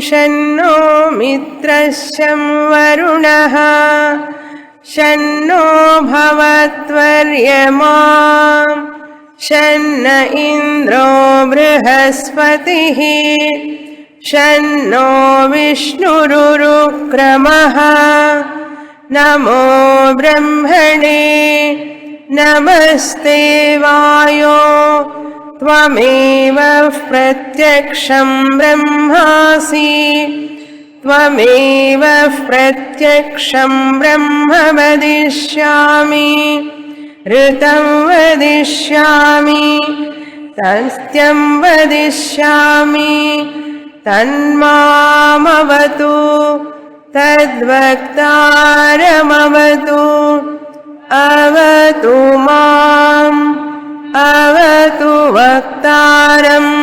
शन्नो मित्रश्चं वरुणः शन्नो भवत्वर्यमा शन्न इन्द्रो बृहस्पतिः शन्नो विष्णुरुक्रमः नमो ब्रह्मणे नमस्ते वायो त्वमेव प्रत्यक्षं ब्रह्मासि त्वमेव प्रत्यक्षं ब्रह्म वदिष्यामि ऋतं वदिष्यामि सत्यं वदिष्यामि तन्मामवतु तद्वक्तारमवतु अवतु माम् अवतु वक्तारम्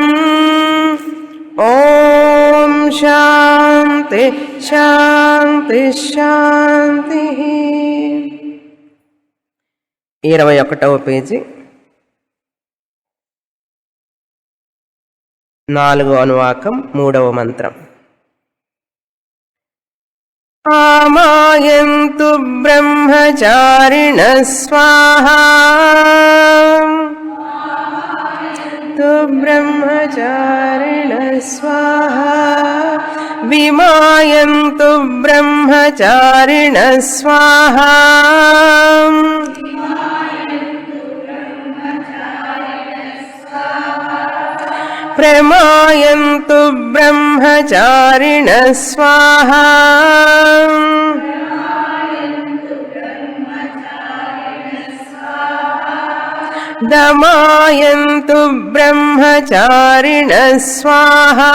ओम शांति शांति शांति 21వ పేజీ 4వ అనువాకం 3వ మంత్రం आमायन्तु ब्रह्मचारिणः स्वाहा ब्रह्मचारिणः स्वाहा विमायन्तु ब्रह्मचारिणः स्वाहा प्रमायन्तु ब्रह्मचारिणः स्वाहा दमायन्तु ब्रह्मचारिणः स्वाहा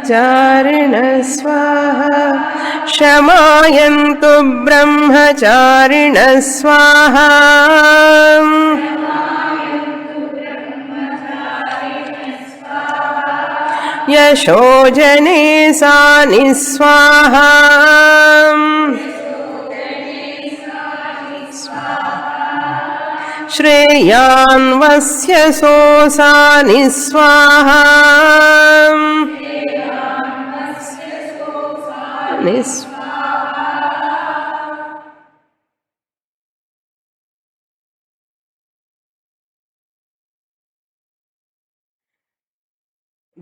चारिणः स्वाहा शमायन्तु ब्रह्मचारिणः स्वाहा यशोजने सानि स्वाहा श्रेयान्वस्य सोसानि स्वाहा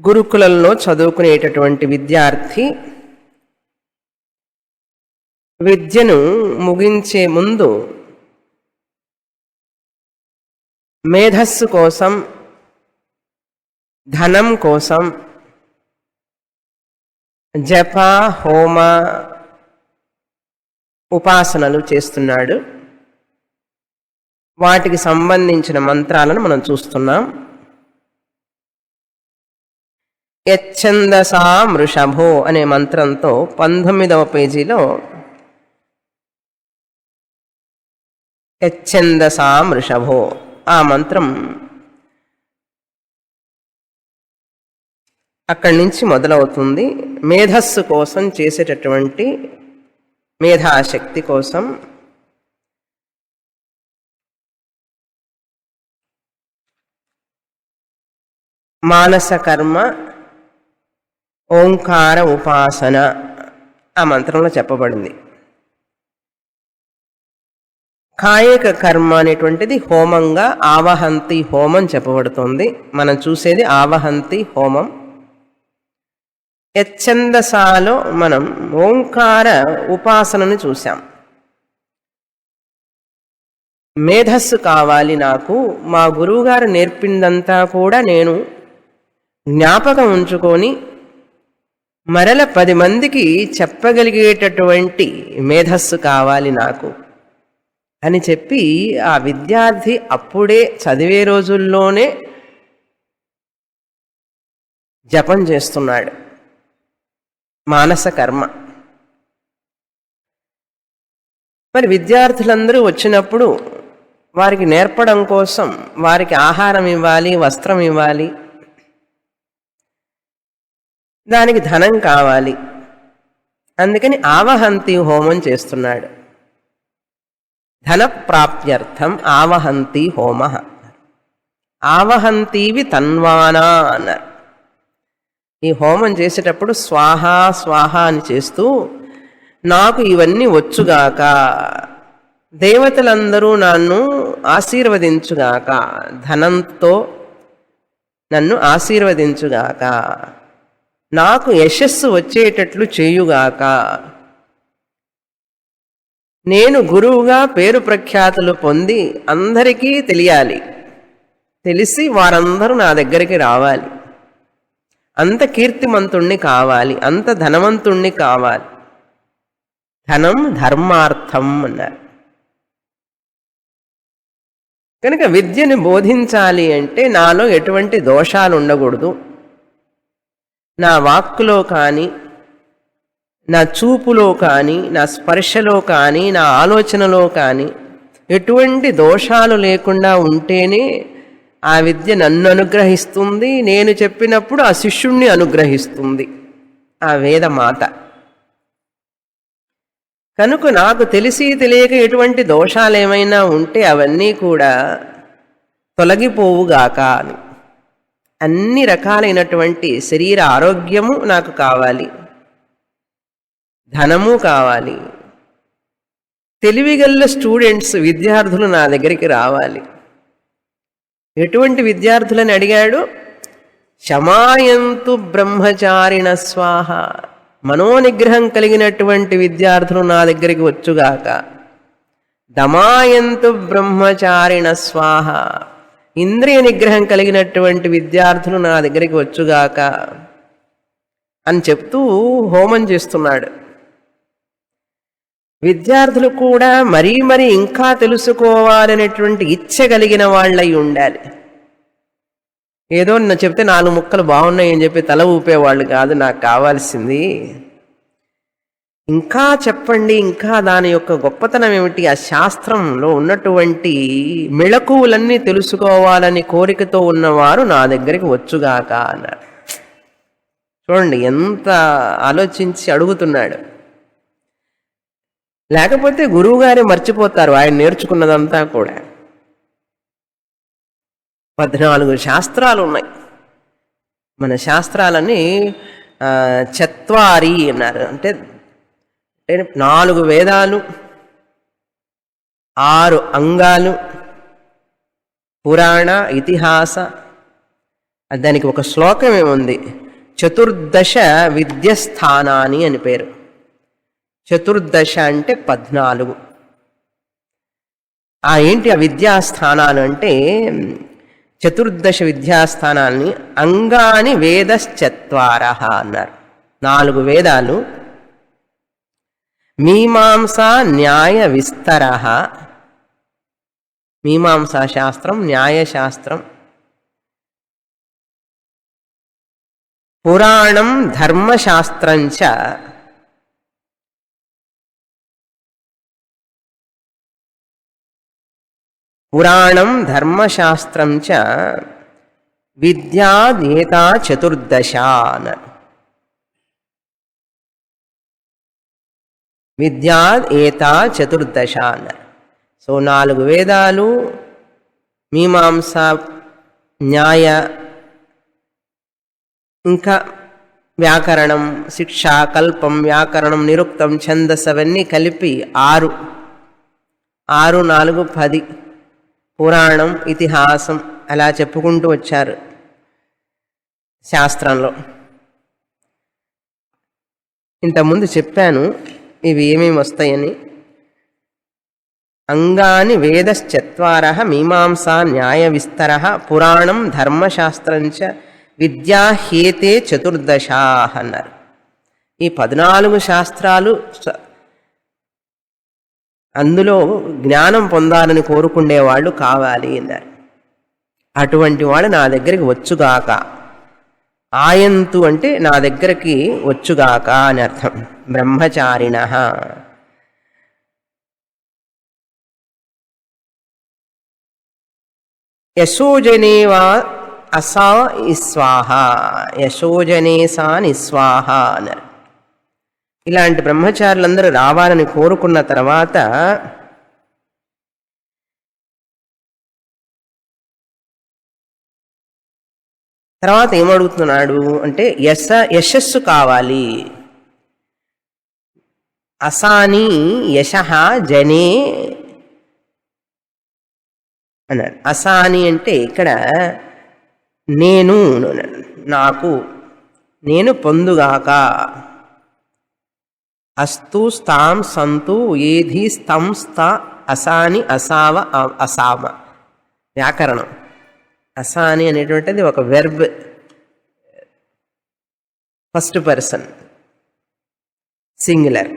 గురుకులంలో చదువుకునేటటువంటి విద్యార్థి విద్యను ముగించే ముందు మేధస్సు కోసం ధనం కోసం జప హోమ ఉపాసనలు చేస్తున్నాడు. వాటికి సంబంధించిన మంత్రాలను మనం చూస్తున్నాం. యచ్ఛందసా మృషభో అనే మంత్రంతో 19వ పేజీలో యచ్ఛందసా మృషభో ఆ మంత్రం అక్కడి నుంచి మొదలవుతుంది. మేధస్సు కోసం చేసేటటువంటి మేధాశక్తి కోసం మానస కర్మ ఓంకార ఉపాసన ఆ మంత్రంలో చెప్పబడింది. కాయిక కర్మ అనేటువంటిది హోమంగా ఆవహంతి హోమం చెప్పబడుతుంది. మనం చూసేది ఆవహంతి హోమం. యచ్ఛందసాలో మనం ఓంకార ఉపాసనను చూసాం. మేధస్సు కావాలి నాకు, మా గురువుగారు నేర్పిందంతా కూడా నేను జ్ఞాపకం ఉంచుకొని మరల 10 మందికి చెప్పగలిగేటటువంటి మేధస్సు కావాలి నాకు అని చెప్పి ఆ విద్యార్థి అప్పుడే చదివే రోజుల్లోనే జపం చేస్తున్నాడు. మానస కర్మ. మరి విద్యార్థులందరూ వచ్చినప్పుడు వారికి నేర్పడం కోసం వారికి ఆహారం ఇవ్వాలి, వస్త్రం ఇవ్వాలి, దానికి ధనం కావాలి. అందుకని ఆవహంతి హోమం చేస్తున్నాడు. ధన ప్రాప్త్యర్థం ఆవహంతి హోమ. ఆవహంతీవి తన్వానా అన్నారు. ఈ హోమం చేసేటప్పుడు స్వాహ స్వాహ అని చేస్తూ నాకు ఇవన్నీ వచ్చుగాక, దేవతలందరూ నన్ను ఆశీర్వదించుగాక, ధనంతో నన్ను ఆశీర్వదించుగాక, నాకు యశస్సు వచ్చేటట్లు చేయుగాక, నేను గురువుగా పేరు ప్రఖ్యాతులు పొంది అందరికీ తెలియాలి, తెలిసి వారందరూ నా దగ్గరికి రావాలి, అంత కీర్తిమంతుణ్ణి కావాలి, అంత ధనవంతుణ్ణి కావాలి. ధనం ధర్మార్థం అన్నారు. కనుక విద్యను బోధించాలి అంటే నాలో ఎటువంటి దోషాలు ఉండకూడదు. నా వాక్కులో కానీ, నా చూపులో కానీ, నా స్పర్శలో కానీ, నా ఆలోచనలో కానీ ఎటువంటి దోషాలు లేకుండా ఉంటేనే ఆ విద్య నన్ను అనుగ్రహిస్తుంది, నేను చెప్పినప్పుడు ఆ శిష్యుణ్ణి అనుగ్రహిస్తుంది ఆ వేదమాత. కనుక నాకు తెలిసి తెలియక ఎటువంటి దోషాలు ఏమైనా ఉంటే అవన్నీ కూడా తొలగిపోవుగాక అని. అన్ని రకాలైనటువంటి శరీర ఆరోగ్యము నాకు కావాలి, ధనము కావాలి, తెలివిగల్ల స్టూడెంట్స్ విద్యార్థులు నా దగ్గరికి రావాలి. ఎటువంటి విద్యార్థులని అడిగాడు? శమాయంతు బ్రహ్మచారిణ స్వాహ, మనోనిగ్రహం కలిగినటువంటి విద్యార్థులు నా దగ్గరికి వచ్చుగాక. దమాయంతు బ్రహ్మచారిణ స్వాహ, ఇంద్రియ నిగ్రహం కలిగినటువంటి విద్యార్థులు నా దగ్గరికి వచ్చుగాక అని చెప్తూ హోమం చేస్తున్నాడు. విద్యార్థులు కూడా మరీ ఇంకా తెలుసుకోవాలనేటువంటి ఇచ్చ కలిగిన వాళ్ళై ఉండాలి. ఏదో చెప్తే 4 ముక్కలు బాగున్నాయి అని చెప్పి తల ఊపేవాళ్ళు కాదు. నాకు కావాల్సింది ఇంకా చెప్పండి, ఇంకా దాని యొక్క గొప్పతనం ఏమిటి, ఆ శాస్త్రంలో ఉన్నటువంటి మెళకువలన్నీ తెలుసుకోవాలని కోరికతో ఉన్నవారు నా దగ్గరికి వచ్చుగాక అన్నాడు. చూడండి ఎంత ఆలోచించి అడుగుతున్నాడు. లేకపోతే గురువుగారే మర్చిపోతారు ఆయన నేర్చుకున్నదంతా కూడా. 14 శాస్త్రాలు ఉన్నాయి. మన శాస్త్రాలని చత్వారి అన్నారు. అంటే 4 వేదాలు, 6 అంగాలు, పురాణ, ఇతిహాస. దానికి ఒక శ్లోకం ఏముంది, చతుర్దశ విద్యస్థానాని అని పేరు. చతుర్దశ అంటే 14. ఏంటి ఆ విద్యాస్థానాలు అంటే, చతుర్దశ విద్యాస్థానాల్ని అంగాని వేదశ్చత్వార అన్నారు. 4 వేదాలు, మీమాంసా న్యాయ విస్తర, మీమాంసా శాస్త్రం, న్యాయశాస్త్రం, పురాణం ధర్మశాస్త్రంచ, పురాణం ధర్మశాస్త్రం చ విద్యాదేతా చతుర్దశ అన్నారు. విద్యాదేతా చతుర్దశ అన్నారు. సో 4 వేదాలు, మీమాంస, న్యాయ, ఇంకా వ్యాకరణం, శిక్ష, కల్పం, వ్యాకరణం, నిరుక్తం, ఛందస్ అవన్నీ కలిపి 6. 6, 4, 10. పురాణం, ఇతిహాసం అలా చెప్పుకుంటూ వచ్చారు శాస్త్రంలో. ఇంతకుముందు చెప్పాను ఇవి ఏమేమి వస్తాయని. అంగాని వేదశ్చత్వార మీమాంసా న్యాయ విస్తర పురాణం ధర్మశాస్త్రంచ విద్యాహేతే చతుర్దశ అన్నారు. ఈ 14 శాస్త్రాలు, అందులో జ్ఞానం పొందాలని కోరుకునేవాళ్ళు కావాలి అన్నారు. అటువంటి వాళ్ళు నా దగ్గరికి వచ్చుగాక. ఆయంతు అంటే నా దగ్గరికి వచ్చుగాక అని అర్థం. బ్రహ్మచారిణ. యశోజనేవా అసా ఇస్వాహ, యశోజనే సా నిస్వాహ అన్నారు. ఇలాంటి బ్రహ్మచారులందరూ రావాలని కోరుకున్న తర్వాత తర్వాత ఏమడుగుతున్నాడు అంటే యశస్సు కావాలి. అసాని యశః జనే అన్నాడు. అసాని అంటే ఇక్కడ నాకు నేను పొందుగాక. అస్తు స్తాం సంతు ఏధి స్తం స్థ అసాని అసావ అసామ. వ్యాకరణం. అసాని అనేటువంటిది ఒక వెర్బ్, ఫస్ట్ పర్సన్ సింగులర్.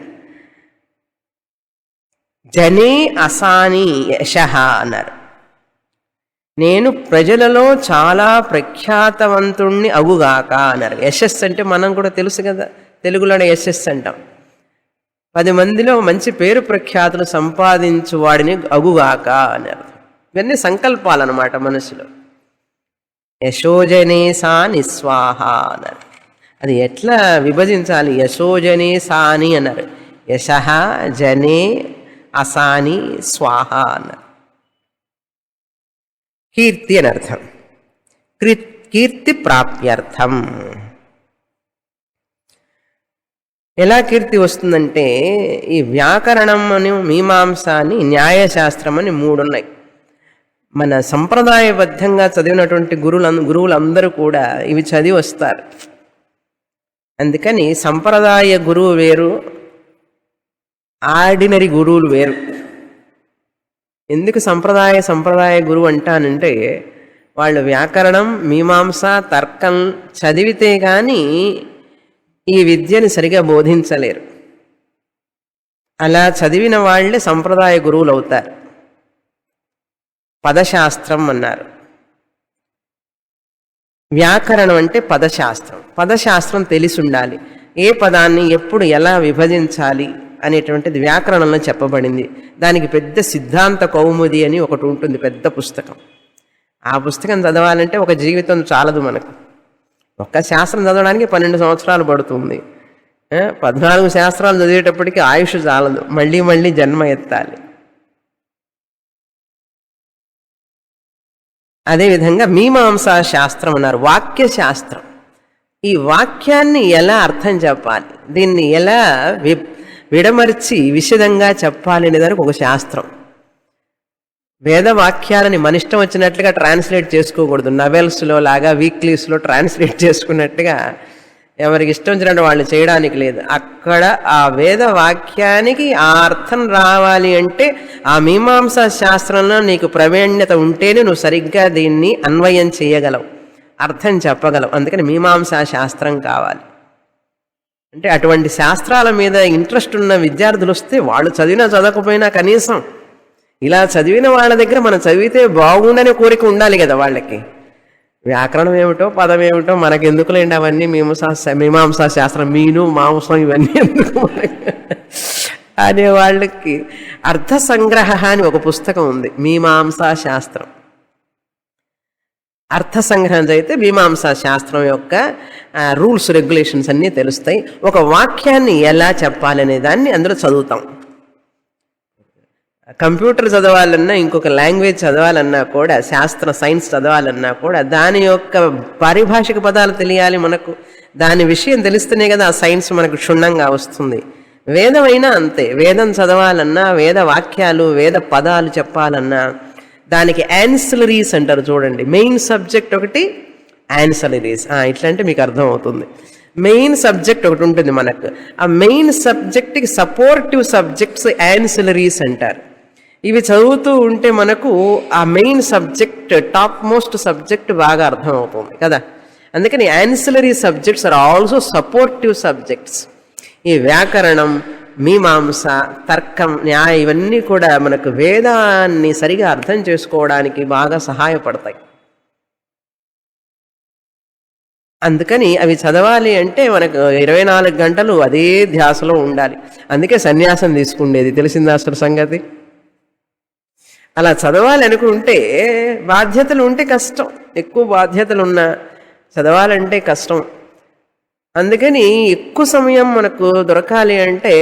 జనే అసాని యశః అన్నారు. నేను ప్రజలలో చాలా ప్రఖ్యాతవంతుణ్ణి అగుగాక అన్నారు. యశస్సు అంటే మనం కూడా తెలుసు కదా, తెలుగులోనే యశస్సు అంటాం. 10 మందిలో మంచి పేరు ప్రఖ్యాతులు సంపాదించు వాడిని అగుగాక అన్నారు. ఇవన్నీ సంకల్పాలు అన్నమాట మనసులో. యశోజనే సా నిస్వాహ అన్నారు. అది ఎట్లా విభజించాలి? యశోజనే సాని అన్నారు. యశః జనే అసాని స్వాహ అన్నారు. కీర్తి అని అర్థం. కీర్తి ప్రాప్త్యర్థం. ఎలా కీర్తి వస్తుందంటే ఈ వ్యాకరణం అని, మీమాంస అని, న్యాయశాస్త్రం అని 3 ఉన్నాయి. మన సంప్రదాయబద్ధంగా చదివినటువంటి గురువులందరూ కూడా ఇవి చదివి వస్తారు. అందుకని సంప్రదాయ గురువు వేరు, ఆర్డినరీ గురువులు వేరు. ఎందుకు సంప్రదాయ గురువు అంటానంటే వాళ్ళు వ్యాకరణం, మీమాంస, తర్కం చదివితే కానీ ఈ విద్యని సరిగా బోధించలేరు. అలా చదివిన వాళ్ళే సంప్రదాయ గురువులు అవుతారు. పదశాస్త్రం అన్నారు. వ్యాకరణం అంటే పదశాస్త్రం. పదశాస్త్రం తెలిసి ఉండాలి. ఏ పదాన్ని ఎప్పుడు ఎలా విభజించాలి అనేటువంటిది వ్యాకరణంలో చెప్పబడింది. దానికి పెద్ద సిద్ధాంత కౌముది అని ఒకటి ఉంటుంది, పెద్ద పుస్తకం. ఆ పుస్తకం చదవాలంటే ఒక జీవితం చాలదు మనకు. ఒక్క శాస్త్రం చదవడానికి 12 సంవత్సరాలు పడుతుంది. 14 శాస్త్రాలు చదివేటప్పటికి ఆయుష్ చాలదు, మళ్ళీ జన్మ ఎత్తాలి. అదేవిధంగా మీమాంసా శాస్త్రం అన్నారు. వాక్య శాస్త్రం. ఈ వాక్యాన్ని ఎలా అర్థం చెప్పాలి, దీన్ని ఎలా విడమర్చి విశదంగా చెప్పాలి అనేదానికి ఒక శాస్త్రం. వేదవాక్యాలని మన ఇష్టం వచ్చినట్లుగా ట్రాన్స్లేట్ చేసుకోకూడదు. నవెల్స్లో లాగా వీక్లీస్లో ట్రాన్స్లేట్ చేసుకున్నట్టుగా ఎవరికి ఇష్టం వచ్చినట్టు వాళ్ళు చేయడానికి లేదు. అక్కడ ఆ వేదవాక్యానికి ఆ అర్థం రావాలి అంటే ఆ మీమాంసా శాస్త్రంలో నీకు ప్రవీణ్యత ఉంటేనే నువ్వు సరిగ్గా దీన్ని అన్వయం చేయగలవు, అర్థం చెప్పగలవు. అందుకని మీమాంసా శాస్త్రం కావాలి. అంటే అటువంటి శాస్త్రాల మీద ఇంట్రెస్ట్ ఉన్న విద్యార్థులు వస్తే వాళ్ళు చదవకపోయినా కనీసం ఇలా చదివిన వాళ్ళ దగ్గర మనం చదివితే బాగుండనే కోరిక ఉండాలి కదా వాళ్ళకి. వ్యాకరణం ఏమిటో పదం ఏమిటో మనకెందుకులేండి అవన్నీ, మీమాంసా శాస్త్రం, మీను మాంసం ఇవన్నీ ఎందుకు అనే వాళ్ళకి అర్థ సంగ్రహ అని ఒక పుస్తకం ఉంది, మీమాంసా శాస్త్రం. అర్థ సంగ్రహం చదివితే మీమాంసా శాస్త్రం యొక్క రూల్స్ రెగ్యులేషన్స్ అన్నీ తెలుస్తాయి. ఒక వాక్యాన్ని ఎలా చెప్పాలనే దాన్ని అందులో చదువుతాం. కంప్యూటర్ చదవాలన్నా, ఇంకొక లాంగ్వేజ్ చదవాలన్నా కూడా, సైన్స్ చదవాలన్నా కూడా దాని యొక్క పారిభాషిక పదాలు తెలియాలి మనకు. దాని విషయం తెలిస్తేనే కదా ఆ సైన్స్ మనకు క్షుణ్ణంగా వస్తుంది. వేదమైనా అంతే. వేదం చదవాలన్నా, వేద వాక్యాలు, వేద పదాలు చెప్పాలన్నా దానికి యాన్సిలరీస్ అంటారు చూడండి. మెయిన్ సబ్జెక్ట్ ఒకటి, యాన్సిలరీస్. ఇట్లా అంటే మీకు అర్థమవుతుంది. మెయిన్ సబ్జెక్ట్ ఒకటి ఉంటుంది మనకు. ఆ మెయిన్ సబ్జెక్ట్కి సపోర్టివ్ సబ్జెక్ట్స్ యాన్సిలరీస్ అంటారు. ఇవి చదువుతూ ఉంటే మనకు ఆ main subject, top most subject బాగా అర్థమవుతుంది కదా. అందుకని ancillary subjects are also supportive subjects. ఈ వ్యాకరణం, మీమాంస, తర్కం, న్యాయం ఇవన్నీ కూడా మనకు వేదాన్ని సరిగా అర్థం చేసుకోవడానికి బాగా సహాయపడతాయి. అందుకని అవి చదవాలి అంటే మనకు 24 గంటలు అదే ధ్యాసలో ఉండాలి. అందుకే సన్యాసం తీసుకుండేది, తెలిసిందా అసలు సంగతి? అలా చదవాలి అనుకుంటే బాధ్యతలు ఉంటే కష్టం, ఎక్కువ బాధ్యతలు ఉన్నా చదవాలంటే కష్టం. అందుకని ఎక్కువ సమయం మనకు దొరకాలి అంటే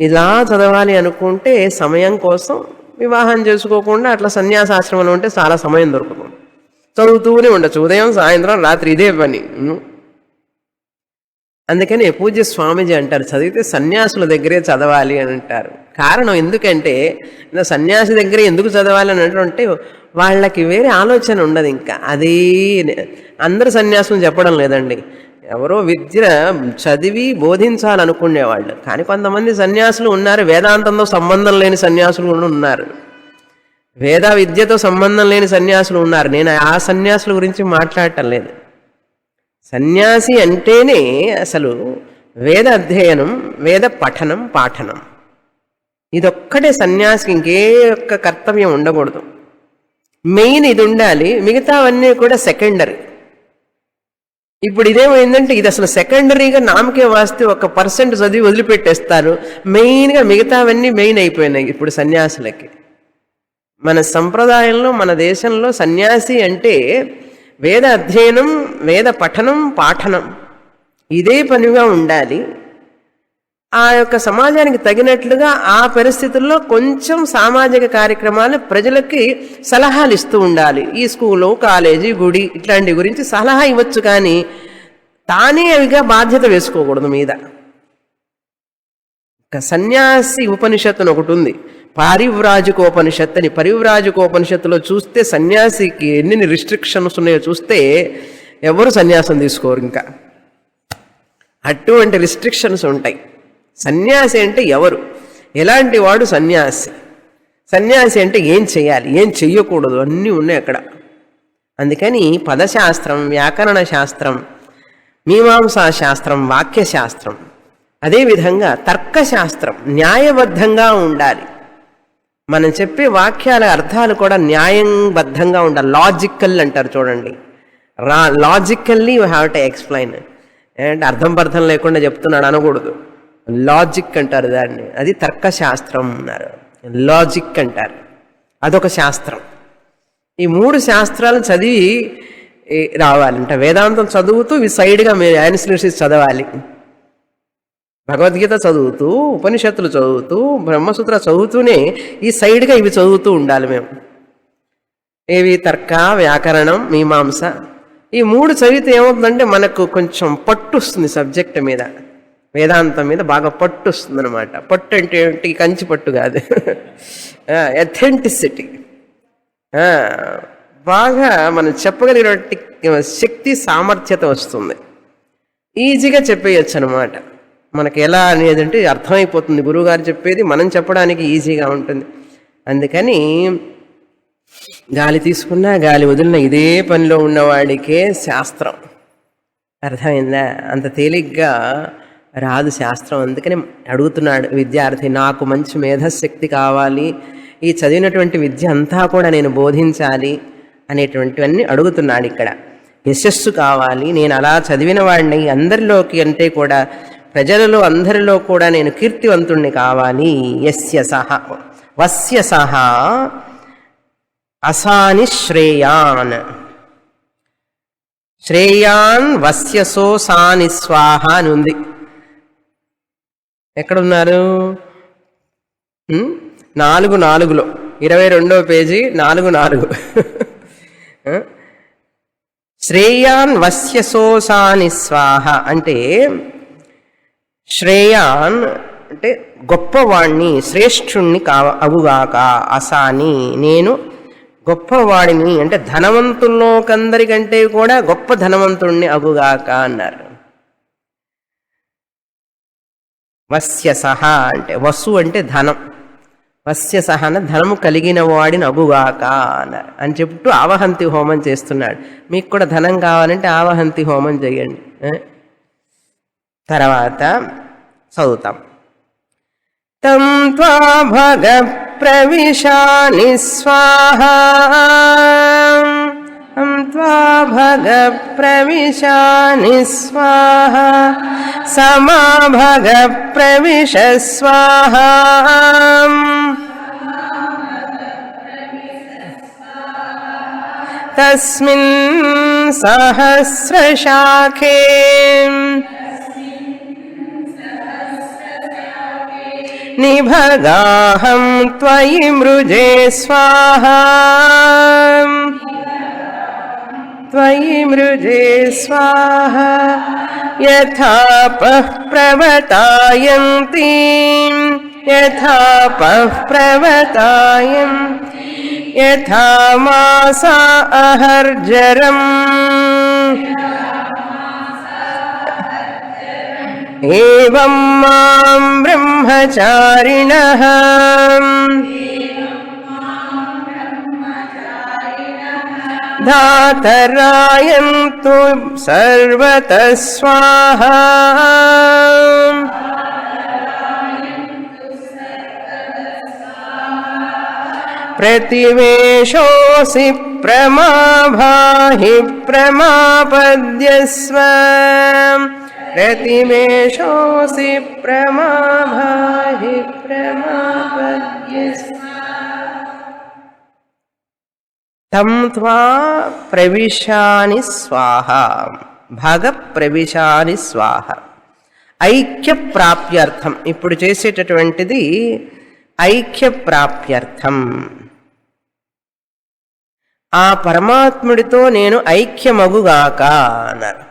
ఇలా చదవాలి అనుకుంటే సమయం కోసం వివాహం చేసుకోకుండా అట్లా సన్యాసాశ్రమంలో ఉంటే చాలా సమయం దొరుకుతుంది. చదువుతూనే ఉండొచ్చు, ఉదయం సాయంత్రం రాత్రి ఇదే పని. అందుకని పూజ్య స్వామీజీ అంటారు, చదివితే సన్యాసుల దగ్గరే చదవాలి అని అంటారు. కారణం ఎందుకంటే సన్యాసి దగ్గరే ఎందుకు చదవాలి అని అంటే వాళ్ళకి వేరే ఆలోచన ఉండదు. ఇంకా అది అందరు సన్యాసులు చెప్పడం లేదండి, ఎవరో విద్య చదివి బోధించాలనుకునేవాళ్ళు. కానీ కొంతమంది సన్యాసులు ఉన్నారు, వేదాంతంతో సంబంధం లేని సన్యాసులు కూడా ఉన్నారు, వేద విద్యతో సంబంధం లేని సన్యాసులు ఉన్నారు. నేను ఆ సన్యాసుల గురించి మాట్లాడటం లేదు. సన్యాసి అంటేనే అసలు వేద అధ్యయనం, వేద పఠనం, పాఠనం, ఇదొక్కటే సన్యాసికి ఇంకే ఒక్క కర్తవ్యం ఉండకూడదు. మెయిన్ ఇది ఉండాలి, మిగతావన్నీ కూడా సెకండరీ. ఇప్పుడు ఇదేమైందంటే ఇది అసలు సెకండరీగా నామకే వాస్తే 1% చదివి వదిలిపెట్టేస్తారు, మెయిన్గా మిగతావన్నీ మెయిన్ అయిపోయినాయి ఇప్పుడు సన్యాసులకి. మన సంప్రదాయంలో, మన దేశంలో సన్యాసి అంటే వేద అధ్యయనం, వేద పఠనం, పాఠనం, ఇదే పనిగా ఉండాలి. ఆ యొక్క సమాజానికి తగినట్లుగా ఆ పరిస్థితుల్లో కొంచెం సామాజిక కార్యక్రమాలు ప్రజలకి సలహాలు ఇస్తూ ఉండాలి. ఈ స్కూలు, కాలేజీ, గుడి ఇట్లాంటి గురించి సలహా ఇవ్వచ్చు, కానీ తానే అవిగా బాధ్యత వేసుకోకూడదు మీద. సన్యాసి ఉపనిషత్తు ఒకటి ఉంది, పారివ్రాజకోపనిషత్తు అని. పరివ్రాజకోపనిషత్తులో చూస్తే సన్యాసికి ఎన్ని రిస్ట్రిక్షన్స్ ఉన్నాయో చూస్తే ఎవరు సన్యాసం తీసుకోరు. ఇంకా అటువంటి రిస్ట్రిక్షన్స్ ఉంటాయి. సన్యాసి అంటే ఎవరు, ఎలాంటి వాడు సన్యాసి, సన్యాసి అంటే ఏం చేయాలి, ఏం చెయ్యకూడదు, అన్నీ ఉన్నాయి అక్కడ. అందుకని పదశాస్త్రం, వ్యాకరణ శాస్త్రం, మీమాంసా శాస్త్రం, వాక్యశాస్త్రం, అదేవిధంగా తర్కశాస్త్రం న్యాయబద్ధంగా ఉండాలి. మనం చెప్పే వాక్యాల అర్థాలు కూడా న్యాయబద్ధంగా ఉండాలి. లాజికల్ అంటారు చూడండి, logically you have to explain. అంటే అర్థం పర్థం లేకుండా చెప్తున్నాడు అనకూడదు, లాజిక్ అంటారు దాన్ని. అది తర్కశాస్త్రం అన్నారు, లాజిక్ అంటారు, అదొక శాస్త్రం. ఈ 3 శాస్త్రాలు చదివి రావాలంట. వేదాంతం చదువుతూ ఇవి సైడ్గా మీరు యాన్సిలరీస్ చదవాలి. భగవద్గీత చదువుతూ, ఉపనిషత్తులు చదువుతూ, బ్రహ్మసూత్ర చదువుతూనే ఈ సైడ్గా ఇవి చదువుతూ ఉండాలి మేము. ఏవి? తర్క, వ్యాకరణం, మీమాంస. ఈ 3 చదివితే ఏమవుతుందంటే మనకు కొంచెం పట్టు వస్తుంది సబ్జెక్ట్ మీద, వేదాంతం మీద బాగా పట్టు వస్తుంది అనమాట. పట్టు అంటే ఏంటి? కంచి పట్టు కాదు, అథెంటిసిటీ. బాగా మనం చెప్పగలిగినటువంటి శక్తి, సామర్థ్యత వస్తుంది. ఈజీగా చెప్పేయచ్చు అనమాట. మనకు ఎలా అనేది అంటే అర్థమైపోతుంది, గురువుగారు చెప్పేది మనం చెప్పడానికి ఈజీగా ఉంటుంది. అందుకని గాలి తీసుకున్నా, గాలి వదిలిన ఇదే పనిలో ఉన్నవాడికే శాస్త్రం అర్థమైందా? అంత తేలిగ్గా రాదు శాస్త్రం. అందుకని అడుగుతున్నాడు విద్యార్థి, నాకు మంచి మేధశక్తి కావాలి, ఈ చదివినటువంటి విద్య అంతా కూడా నేను బోధించాలి అనేటువంటివన్నీ అడుగుతున్నాడు ఇక్కడ. యశస్సు కావాలి, నేను అలా చదివిన వాడిని అందరిలోకి అంటే కూడా ప్రజలలో అందరిలో కూడా నేను కీర్తివంతుణ్ణి కావాలి. యస్య సహ వస్య సహ అసాని శ్రేయాన్, శ్రేయాన్ వస్యసో సాని స్వాహ అని ఉంది. ఎక్కడున్నారు? 4:4లో 22వ పేజీ 4:4. శ్రేయాన్ వస్యసో సాని స్వాహ అంటే శ్రేయాన్ అంటే గొప్పవాణ్ణి, శ్రేష్ఠుణ్ణి అగుగాక. అసాని నేను గొప్పవాడిని అంటే ధనవంతుల్లోకందరికంటే కూడా గొప్ప ధనవంతుణ్ణి అగుగాక అన్నారు. వస్య సహ అంటే వసు అంటే ధనం, వస్య సహన ధనము కలిగిన వాడిని అగుగాక అన్నారు. అని చెప్తూ ఆవహంతి హోమం చేస్తున్నాడు. మీకు కూడా ధనం కావాలంటే ఆవహంతి హోమం చేయండి. తర్వాత చదువుతాం. తం త్వా భగ ప్రవిశాని స్వాహా, తం త్వా భగ ప్రవిశాని స్వాహా, సమా భగ ప్రవిశ స్వాహా, తస్మిన్ సహస్రశాఖే నిభగాహం త్వయి మృజే స్వాహా. त्वयि मृजे स्वाहा यथापः प्रवतायन्ति यथापः प्रवतायन्ति यथा मासा अहर्जरम् एवं मां ब्रह्मचारिणः धातरायन्तु सर्वतः स्वाहा प्रतिवेशोऽसि प्रमाभाहि प्रमापद्यस्व प्रतिवेशोऽसि प्रमाभाहि प्रमापद्यस्व తం త్వా ప్రవిశాని స్వాహ భగ ప్రవిశాని స్వాహ ఐక్య ప్రాప్త్యర్థం ఇప్పుడు చేసేటటువంటిది ఐక్య ప్రాప్త్యర్థం ఆ పరమాత్ముడితో నేను ఐక్యమగుగాక అన్నారు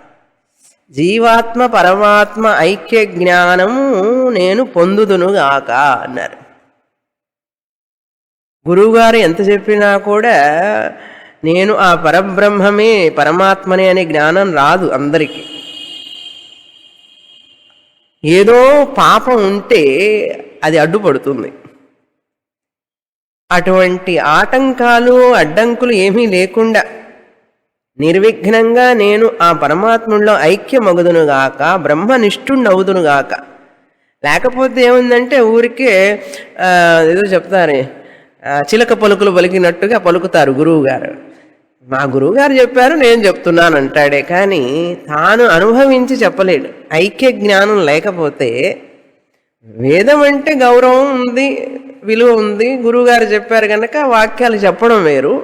జీవాత్మ పరమాత్మ ఐక్య జ్ఞానము నేను పొందుదునుగాక అన్నారు గురువుగారు ఎంత చెప్పినా కూడా నేను ఆ పరబ్రహ్మమే పరమాత్మనే అనే జ్ఞానం రాదు అందరికీ ఏదో పాపం ఉంటే అది అడ్డుపడుతుంది అటువంటి ఆటంకాలు అడ్డంకులు ఏమీ లేకుండా నిర్విఘ్నంగా నేను ఆ పరమాత్ముల్లో ఐక్యమగుదునుగాక బ్రహ్మనిష్ఠుణ్ణవుదునుగాక లేకపోతే ఏముందంటే ఊరికే ఏదో చెప్తారే చిలక పలుకులు పలికినట్టుగా పలుకుతారు గురువుగారు మా గురువుగారు చెప్పారు నేను చెప్తున్నాను అంటాడే కానీ తాను అనుభవించి చెప్పలేడు ఐక్య జ్ఞానం లేకపోతే వేదం అంటే గౌరవం ఉంది విలువ ఉంది గురువుగారు చెప్పారు కనుక వాక్యాలు చెప్పడం వేరు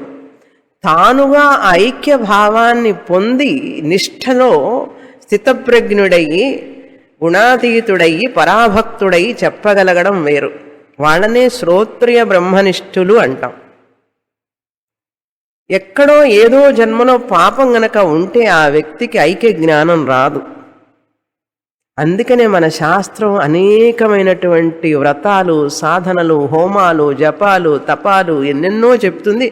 తానుగా ఐక్య భావాన్ని పొంది నిష్ఠలో స్థితప్రజ్ఞుడయ్యి గుణాతీతుడయ్యి పరాభక్తుడయ్యి చెప్పగలగడం వేరు వాళ్ళనే శ్రోత్రియ బ్రహ్మనిష్ఠులు అంటాం ఎక్కడో ఏదో జన్మలో పాపం గనక ఉంటే ఆ వ్యక్తికి ఐక్య జ్ఞానం రాదు అందుకనే మన శాస్త్రం అనేకమైనటువంటి వ్రతాలు సాధనలు హోమాలు జపాలు తపాలు ఎన్నెన్నో చెప్తుంది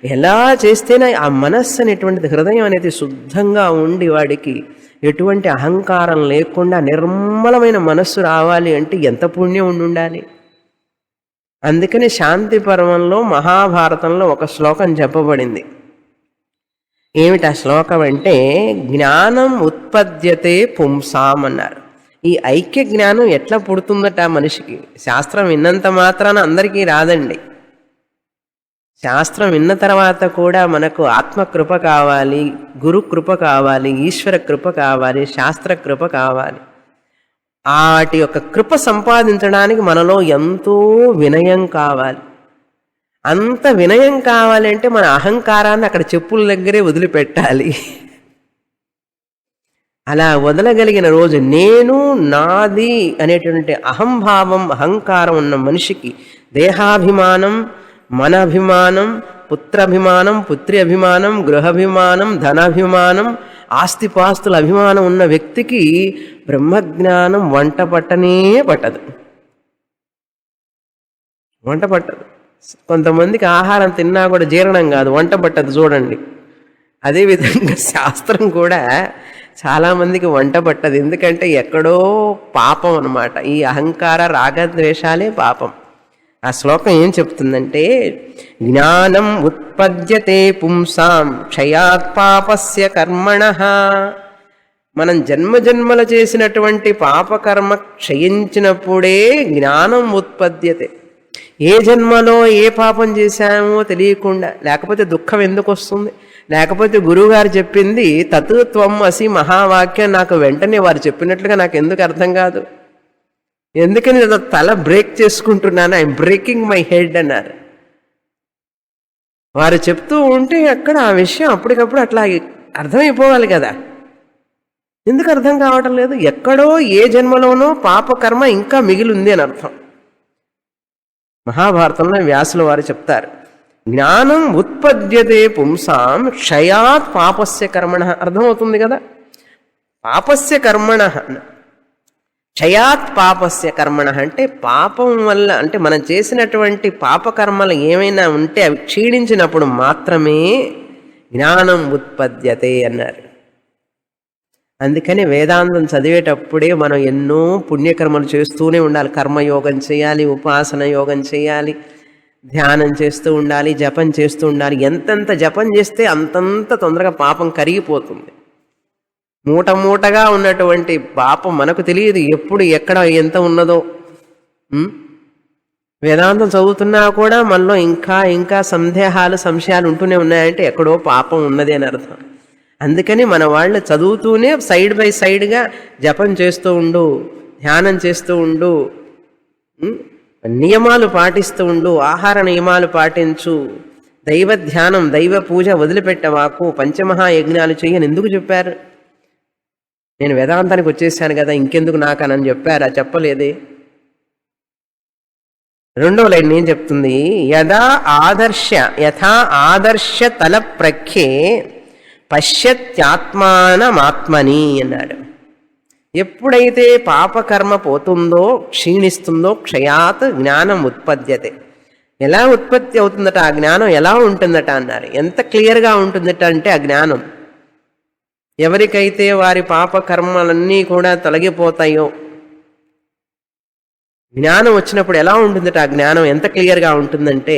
ఎలా చేస్తేనే ఆ మనస్సు అనేటువంటిది హృదయం అనేది శుద్ధంగా ఉండి వాడికి ఎటువంటి అహంకారం లేకుండా నిర్మలమైన మనస్సు రావాలి అంటే ఎంత పుణ్యం ఉండాలి అందుకని శాంతి పర్వంలో మహాభారతంలో ఒక శ్లోకం చెప్పబడింది ఏమిటి ఆ శ్లోకం అంటే జ్ఞానం ఉత్పద్యతే పుంసాం అన్నారు ఈ ఐక్య జ్ఞానం ఎట్లా పుడుతుందట మనిషికి శాస్త్రం విన్నంత మాత్రాన అందరికీ రాదండి శాస్త్రం విన్న తర్వాత కూడా మనకు ఆత్మకృప కావాలి గురు కృప కావాలి ఈశ్వర కృప కావాలి శాస్త్ర కృప కావాలి వాటి యొక్క కృప సంపాదించడానికి మనలో ఎంతో వినయం కావాలి అంత వినయం కావాలి అంటే మన అహంకారాన్ని అక్కడ చెప్పుల దగ్గరే వదిలిపెట్టాలి అలా వదలగలిగిన రోజు నేను నాది అనేటువంటి అహంభావం అహంకారం ఉన్న మనిషికి దేహాభిమానం మనభిమానం పుత్రాభిమానం పుత్రి అభిమానం గృహాభిమానం ధనాభిమానం ఆస్తిపాస్తుల అభిమానం ఉన్న వ్యక్తికి బ్రహ్మజ్ఞానం వంట పట్టదు కొంతమందికి ఆహారం తిన్నా కూడా జీర్ణం కాదు వంట పట్టదు చూడండి అదేవిధంగా శాస్త్రం కూడా చాలామందికి వంట పట్టదు ఎందుకంటే ఎక్కడో పాపం అన్నమాట ఈ అహంకార రాగద్వేషాలే పాపం ఆ శ్లోకం ఏం చెప్తుందంటే జ్ఞానం ఉత్పద్యతే పుంసాం క్షయాత్ పాపస్య కర్మణః మనం జన్మజన్మల చేసినటువంటి పాపకర్మ క్షయించినప్పుడే జ్ఞానం ఉత్పద్యతే ఏ జన్మలో ఏ పాపం చేశామో తెలియకుండా లేకపోతే దుఃఖం ఎందుకు వస్తుంది లేకపోతే గురువుగారు చెప్పింది తత్వం అసి మహావాక్యం నాకు వెంటనే వారు చెప్పినట్లుగా నాకు ఎందుకు అర్థం కాదు ఎందుకని నేను తల బ్రేక్ చేసుకుంటున్నాను ఐఎమ్ బ్రేకింగ్ మై హెడ్ అన్నారు వారు చెప్తూ ఉంటే అక్కడ ఆ విషయం అప్పటికప్పుడు అట్లా అర్థమైపోవాలి కదా ఎందుకు అర్థం కావటం లేదు ఎక్కడో ఏ జన్మలోనో పాపకర్మ ఇంకా మిగిలింది అని అర్థం మహాభారతంలో వ్యాసుల వారు చెప్తారు జ్ఞానం ఉత్పద్యతే పుంసాం క్షయాత్ పాపస్య కర్మణ. అర్థమవుతుంది కదా, పాపస్య కర్మణ, క్షయాత్ పాపస్య కర్మణ అంటే పాపం వల్ల, అంటే మనం చేసినటువంటి పాపకర్మలు ఏమైనా ఉంటే అవి క్షీణించినప్పుడు మాత్రమే జ్ఞానం ఉత్పద్యతే అన్నారు. అందుకని వేదాంతం చదివేటప్పుడే మనం ఎన్నో పుణ్యకర్మలు చేస్తూనే ఉండాలి. కర్మయోగం చేయాలి, ఉపాసన యోగం చేయాలి, ధ్యానం చేస్తూ ఉండాలి, జపం చేస్తూ ఉండాలి. ఎంతెంత జపం చేస్తే అంతంత తొందరగా పాపం కరిగిపోతుంది. మూట మూటగా ఉన్నటువంటి పాపం మనకు తెలియదు ఎప్పుడు ఎక్కడ ఎంత ఉన్నదో. వేదాంతం చదువుతున్నా కూడా మనలో ఇంకా ఇంకా సందేహాలు సంశయాలు ఉంటూనే ఉన్నాయంటే ఎక్కడో పాపం ఉన్నది అని అర్థం. అందుకని మన వాళ్ళు చదువుతూనే సైడ్ బై సైడ్గా జపం చేస్తూ ఉండు, ధ్యానం చేస్తూ ఉండు, నియమాలు పాటిస్తూ ఉండు, ఆహార నియమాలు పాటించు, దైవ ధ్యానం దైవ పూజ వదిలిపెట్టవాకు, పంచమహాయజ్ఞాలు చెయ్యని ఎందుకు చెప్పారు? నేను వేదాంతానికి వచ్చేసాను కదా ఇంకెందుకు నాకనని చెప్పారా? చెప్పలేదే. రెండవ లైన్ ఏం చెప్తుంది? యథా ఆదర్శ తల ప్రఖ్యే పశ్యత్యాత్మానమాత్మని అన్నాడు. ఎప్పుడైతే పాపకర్మ పోతుందో, క్షీణిస్తుందో, క్షయాత్ జ్ఞానం ఉత్పద్యతే. ఎలా ఉత్పత్తి అవుతుందట ఆ జ్ఞానం? ఎలా ఉంటుందట అన్నారు. ఎంత క్లియర్గా ఉంటుందట అంటే ఆ జ్ఞానం ఎవరికైతే వారి పాపకర్మలన్నీ కూడా తొలగిపోతాయో, జ్ఞానం వచ్చినప్పుడు ఎలా ఉంటుందట ఆ జ్ఞానం? ఎంత క్లియర్గా ఉంటుందంటే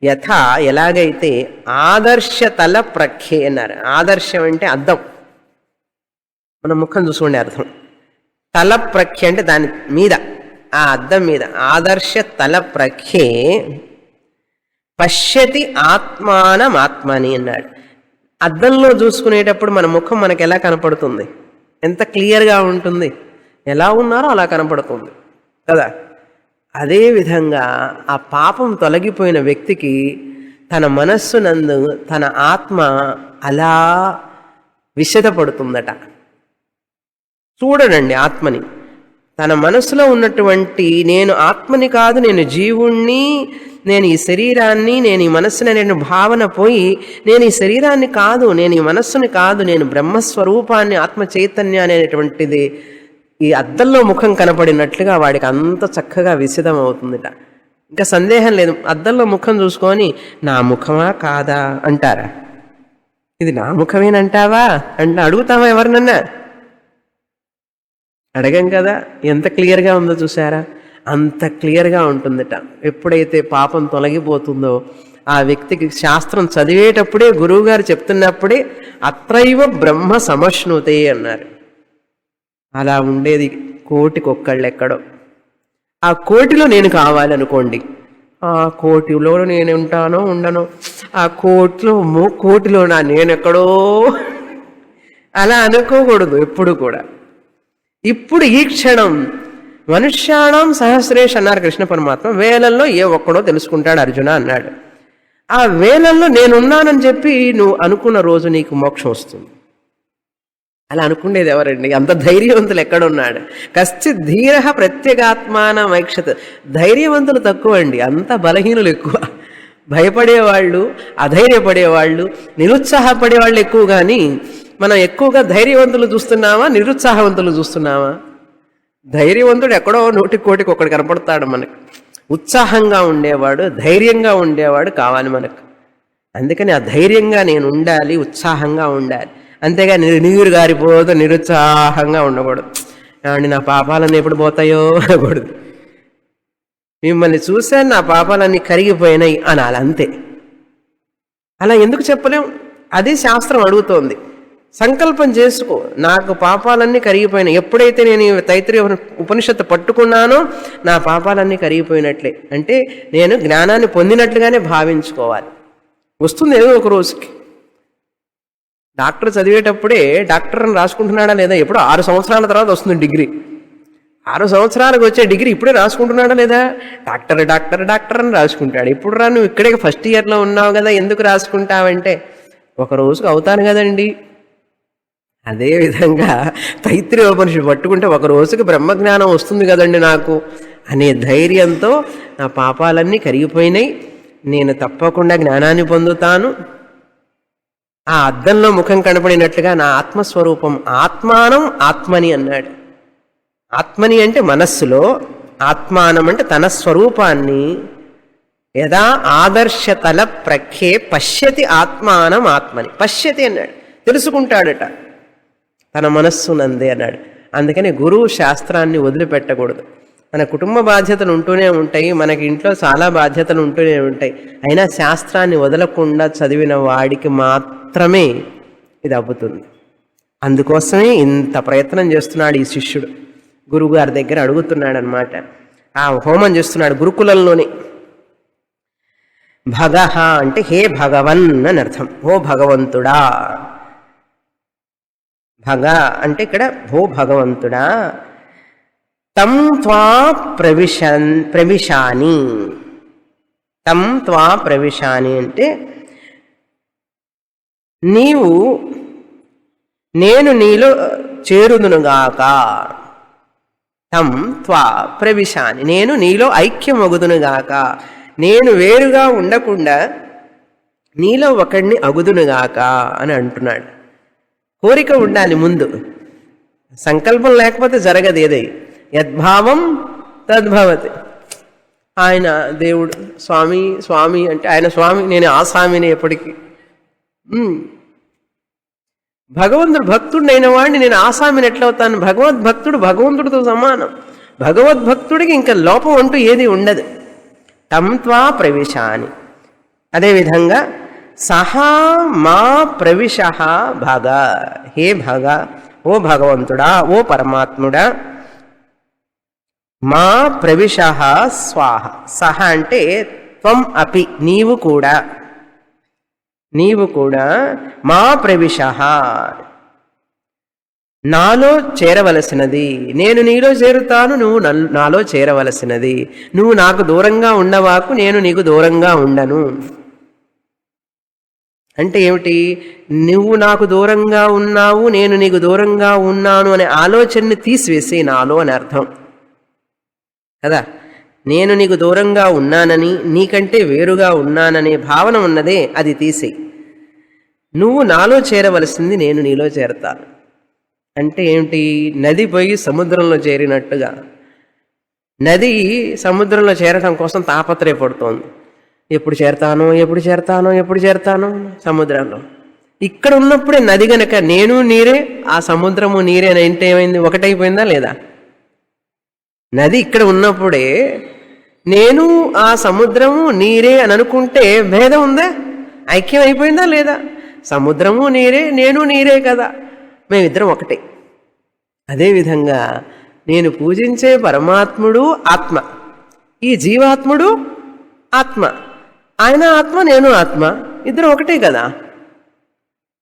యథా ఎలాగైతే ఆదర్శ తల ప్రఖ్యే అన్నారు. ఆదర్శం అంటే అద్దం, మన ముఖం చూసుకోండి అర్థం. తల ప్రఖ్య అంటే దాని మీద, ఆ అద్దం మీద ఆదర్శ తల ప్రఖ్యే పశ్యతి ఆత్మానమాత్మని అన్నాడు. అద్దంలో చూసుకునేటప్పుడు మన ముఖం మనకు ఎలా కనపడుతుంది? ఎంత క్లియర్గా ఉంటుంది? ఎలా ఉన్నారో అలా కనపడుతుంది కదా. అదేవిధంగా ఆ పాపం తొలగిపోయిన వ్యక్తికి తన మనస్సునందు తన ఆత్మ అలా విశదపడుతుందట. చూడడండి ఆత్మని, తన మనసులో ఉన్నటువంటి నేను ఆత్మని కాదు, నేను జీవుణ్ణి, నేను ఈ శరీరాన్ని, నేను ఈ మనస్సుని నేను భావన పోయి నేను ఈ శరీరాన్ని కాదు, నేను ఈ మనస్సుని కాదు, నేను బ్రహ్మస్వరూపాన్ని, ఆత్మ చైతన్య అనేటువంటిది ఈ అద్దంలో ముఖం కనపడినట్లుగా వాడికి అంత చక్కగా విశదం అవుతుందిట. ఇంకా సందేహం లేదు. అద్దంలో ముఖం చూసుకొని నా ముఖమా కాదా అంటారా? ఇది నా ముఖమేనంటావా అంటే అడుగుతావా ఎవరినన్నా? అడగం కదా. ఎంత క్లియర్గా ఉందో చూసారా? అంత క్లియర్గా ఉంటుందట. ఎప్పుడైతే పాపం తొలగిపోతుందో ఆ వ్యక్తికి శాస్త్రం చదివేటప్పుడే గురువుగారు చెప్తున్నప్పుడే అత్రైవ బ్రహ్మ సమశ్నుతే అన్నారు. అలా ఉండేది కోటికొక్కళ్ళు ఎక్కడో. ఆ కోటిలో నేను కావాలనుకోండి, ఆ కోటిలో నేను ఉంటానో ఉండనో, ఆ కోటిలో నా నేనెక్కడో అలా అనుకోకూడదు ఎప్పుడు కూడా. ఇప్పుడు ఈ క్షణం మనుష్యాణం సహస్రేష్ అన్నారు కృష్ణ పరమాత్మ. వేలల్లో ఏ ఒక్కడో తెలుసుకుంటాడు అర్జున అన్నాడు. ఆ వేలల్లో నేనున్నానని చెప్పి నువ్వు అనుకున్న రోజు నీకు మోక్షం వస్తుంది. అలా అనుకునేది ఎవరండి? అంత ధైర్యవంతులు ఎక్కడున్నాడు? కశ్చిత్ ధీర ప్రత్యేగాత్మానం ఐక్షత్. ధైర్యవంతులు తక్కువ అండి, అంత బలహీనులు ఎక్కువ. భయపడేవాళ్ళు, అధైర్యపడేవాళ్ళు, నిరుత్సాహపడేవాళ్ళు ఎక్కువ. కానీ మనం ఎక్కువగా ధైర్యవంతులు చూస్తున్నామా, నిరుత్సాహవంతులు చూస్తున్నామా? ధైర్యవంతుడు ఎక్కడో కోటికి ఒకటి కనపడతాడు మనకు. ఉత్సాహంగా ఉండేవాడు, ధైర్యంగా ఉండేవాడు కావాలి మనకు. అందుకని ఆ ధైర్యంగా నేను ఉండాలి, ఉత్సాహంగా ఉండాలి. అంతేగా నీరు గారిపోతే నిరుత్సాహంగా ఉండకూడదు. ఏమండి నా పాపాలన్నీ ఎప్పుడు పోతాయో అనకూడదు. మిమ్మల్ని చూశాను, నా పాపాలన్నీ కరిగిపోయినాయి అనాలి, అంతే. అలా ఎందుకు చెప్పలేం? అది శాస్త్రం అడుగుతోంది. సంకల్పం చేసుకో, నాకు పాపాలన్నీ కరిగిపోయినాయి. ఎప్పుడైతే నేను తైత్రీయ ఉపనిషత్తు పట్టుకున్నానో నా పాపాలన్నీ కరిగిపోయినట్లే. అంటే నేను జ్ఞానాన్ని పొందినట్లుగానే భావించుకోవాలి. వస్తుంది ఏదో ఒక రోజుకి. డాక్టర్ చదివేటప్పుడే డాక్టర్ అని రాసుకుంటున్నాడా లేదా? ఎప్పుడో 6 సంవత్సరాల తర్వాత వస్తుంది డిగ్రీ. 6 సంవత్సరాలకు వచ్చే డిగ్రీ ఇప్పుడే రాసుకుంటున్నాడా లేదా? డాక్టర్ డాక్టర్ డాక్టర్ అని రాసుకుంటాడు. ఇప్పుడు రా, నువ్వు ఇక్కడే ఫస్ట్ ఇయర్లో ఉన్నావు కదా, ఎందుకు రాసుకుంటావంటే ఒక రోజుకు అవుతాను కదండి. అదేవిధంగా తైత్రీయ ఉపనిషత్తు పట్టుకుంటే ఒక రోజుకి బ్రహ్మజ్ఞానం వస్తుంది కదండి నాకు అనే ధైర్యంతో నా పాపాలన్నీ కరిగిపోయినాయి, నేను తప్పకుండా జ్ఞానాన్ని పొందుతాను. ఆ అద్దంలో ముఖం కనపడినట్లుగా నా ఆత్మస్వరూపం ఆత్మానం ఆత్మని అన్నాడు. ఆత్మని అంటే మనస్సులో, ఆత్మానం అంటే తన స్వరూపాన్ని యదా ఆదర్శతల ప్రఖ్యే పశ్యతి ఆత్మానం ఆత్మని. పశ్యతి అన్నాడు, తెలుసుకుంటాడట తన మనస్సునందే అన్నాడు. అందుకని గురువు శాస్త్రాన్ని వదిలిపెట్టకూడదు. మన కుటుంబ బాధ్యతలు ఉంటూనే ఉంటాయి, మనకి ఇంట్లో చాలా బాధ్యతలు ఉంటూనే ఉంటాయి. అయినా శాస్త్రాన్ని వదలకుండా చదివిన వాడికి మాత్రమే ఇది అబ్బుతుంది. అందుకోసమే ఇంత ప్రయత్నం చేస్తున్నాడు ఈ శిష్యుడు. గురువుగారి దగ్గర అడుగుతున్నాడు అనమాట. ఆ హోమం చేస్తున్నాడు గురుకులంలోనే. భగః అంటే హే భగవన్ అని అర్థం, ఓ భగవంతుడా. భగ అంటే ఇక్కడ ఓ భగవంతుడా. తం త్వా ప్రవిశాని. తం త్వా ప్రవిశాని అంటే నేను నీలో చేరుదునుగాక. తం త్వా ప్రవిశాని, నేను నీలో ఐక్యమగుదునుగాక. నేను వేరుగా ఉండకుండా నీలో ఒకడిని అగుదునుగాక అని అంటున్నాడు. కోరిక ఉండాలి ముందు, సంకల్పం లేకపోతే జరగదు ఏదై. యద్భావం తద్భవతి. ఆయన దేవుడు స్వామి స్వామి అంటే ఆయన స్వామి, నేను ఆ స్వామిని ఎప్పటికీ. భగవంతుడు భక్తుడినైన వాడిని నేను ఆసామిని ఎట్లవుతాను? భగవద్భక్తుడు భగవంతుడితో సమానం. భగవద్భక్తుడికి ఇంకా లోపం అంటూ ఏది ఉండదు. తం త్వా ప్రవిశాని. అదేవిధంగా సహా మా ప్రవిశ భగ. హే భగ, ఓ భగవంతుడా, ఓ పరమాత్ముడా. మా ప్రవిశ స్వాహ. సహ అంటే త్వం అపి, నీవు కూడా. నీవు కూడా మా ప్రవిశ, నాలో చేరవలసినది. నేను నీలో చేరుతాను, నువ్వు నాలో చేరవలసినది. నువ్వు నాకు దూరంగా ఉండవాకు, నేను నీకు దూరంగా ఉండను. అంటే ఏమిటి? నువ్వు నాకు దూరంగా ఉన్నావు, నేను నీకు దూరంగా ఉన్నాను అనే ఆలోచనని తీసివేసే నాలో అని అర్థం కదా. నేను నీకు దూరంగా ఉన్నానని, నీకంటే వేరుగా ఉన్నాననే భావన ఉన్నదే, అది తీసేయి. నువ్వు నాలో చేరవలసింది, నేను నీలో చేరతాను. అంటే ఏమిటి? నది పోయి సముద్రంలో చేరినట్టుగా. నది సముద్రంలో చేరటం కోసం తాపత్రయపడుతోంది. ఎప్పుడు చేరతానో ఎప్పుడు చేరతానో ఎప్పుడు చేరతానో సముద్రంలో. ఇక్కడ ఉన్నప్పుడే నది గనక నేను నీరే, ఆ సముద్రము నీరే అని అంటే ఏమైంది? ఒకటైపోయిందా లేదా? నది ఇక్కడ ఉన్నప్పుడే నేను ఆ సముద్రము నీరే అని అనుకుంటే భేదం ఉందా? ఐక్యం అయిపోయిందా లేదా? సముద్రము నీరే, నేను నీరే కదా, మేమిద్దరం ఒకటే. అదేవిధంగా నేను పూజించే పరమాత్ముడు ఆత్మ, ఈ జీవాత్ముడు ఆత్మ. ఆయన ఆత్మ, నేను ఆత్మ, ఇద్దరు ఒకటే కదా.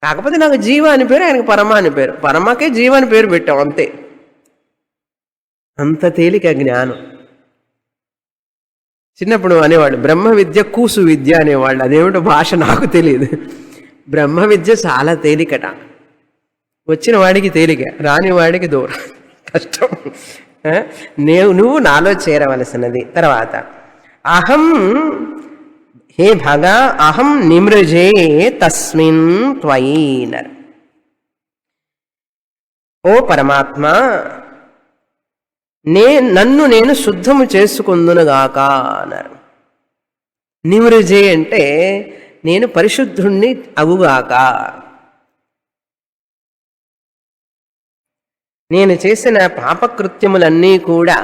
కాకపోతే నాకు జీవ అని పేరు, ఆయనకు పరమ అని పేరు. పరమకే జీవ అని పేరు పెట్టాం అంతే. అంత తేలిక జ్ఞానం. చిన్నప్పుడు అనేవాళ్ళు బ్రహ్మ విద్య కూసు విద్య అనేవాళ్ళు. అదేమిటో భాష నాకు తెలియదు. బ్రహ్మ విద్య చాలా తేలికట. వచ్చిన వాడికి తేలిక, రాని వాడికి దూరం, కష్టం. నువ్వు నాలో చేరవలసినది. తర్వాత అహం, హే భగ, అహం నిమృజే తస్మిన్ త్వయి. ఓ పరమాత్మ, నన్ను నేను శుద్ధము చేసుకుందునుగాక అన్నారు. నిమృజే అంటే నేను పరిశుద్ధుణ్ణి అగుగాక, నేను చేసిన పాపకృత్యములన్నీ కూడా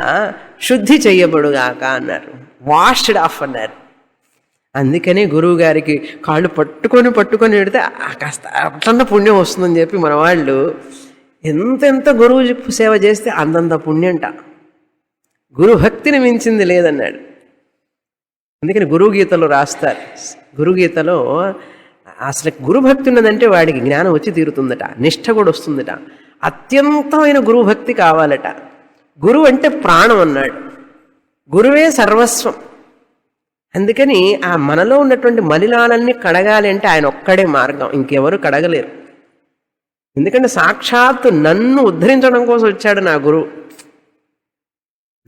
శుద్ధి చెయ్యబడుగాక అన్నారు. వాష్డ్ ఆఫ్ అన్నారు. అందుకనే గురువు గారికి కాళ్ళు పట్టుకొని పెడితే కాస్త అట్లన్న పుణ్యం వస్తుందని చెప్పి మన వాళ్ళు ఎంతెంత గురువు సేవ చేస్తే అంతంత పుణ్యంట. గురుభక్తిని మించింది లేదన్నాడు. అందుకని గురుగీతలో రాస్తారు. గురుగీతలో అసలు గురుభక్తి ఉన్నదంటే వాడికి జ్ఞానం వచ్చి తీరుతుందట, నిష్ఠ కూడా వస్తుందట. అత్యంతమైన గురుభక్తి కావాలట. గురువు అంటే ప్రాణం అన్నాడు. గురువే సర్వస్వం. అందుకని ఆ మనలో ఉన్నటువంటి మలినాలన్నీ కడగాలి అంటే ఆయన ఒక్కడే మార్గం, ఇంకెవరు కడగలేరు. ఎందుకంటే సాక్షాత్తు నన్ను ఉద్ధరించడం కోసం వచ్చాడు నా గురువు,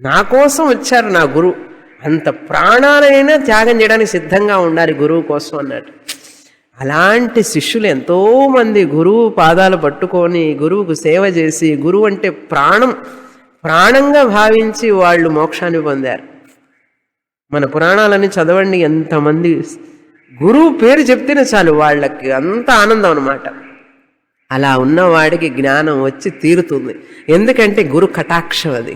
నా కోసం వచ్చారు నా గురువు. అంత ప్రాణాలైనా త్యాగం చేయడానికి సిద్ధంగా ఉండాలి గురువు కోసం అన్నట్టు. అలాంటి శిష్యులు ఎంతోమంది గురువు పాదాలు పట్టుకొని గురువుకు సేవ చేసి, గురువు అంటే ప్రాణంగా భావించి వాళ్ళు మోక్షాన్ని పొందారు. మన పురాణాలని చదవండి, ఎంతమంది గురువు పేరు చెప్తేనే చాలు వాళ్ళకి అంత ఆనందం అన్నమాట. అలా ఉన్నవాడికి జ్ఞానం వచ్చి తీరుతుంది. ఎందుకంటే గురు కటాక్షం అది.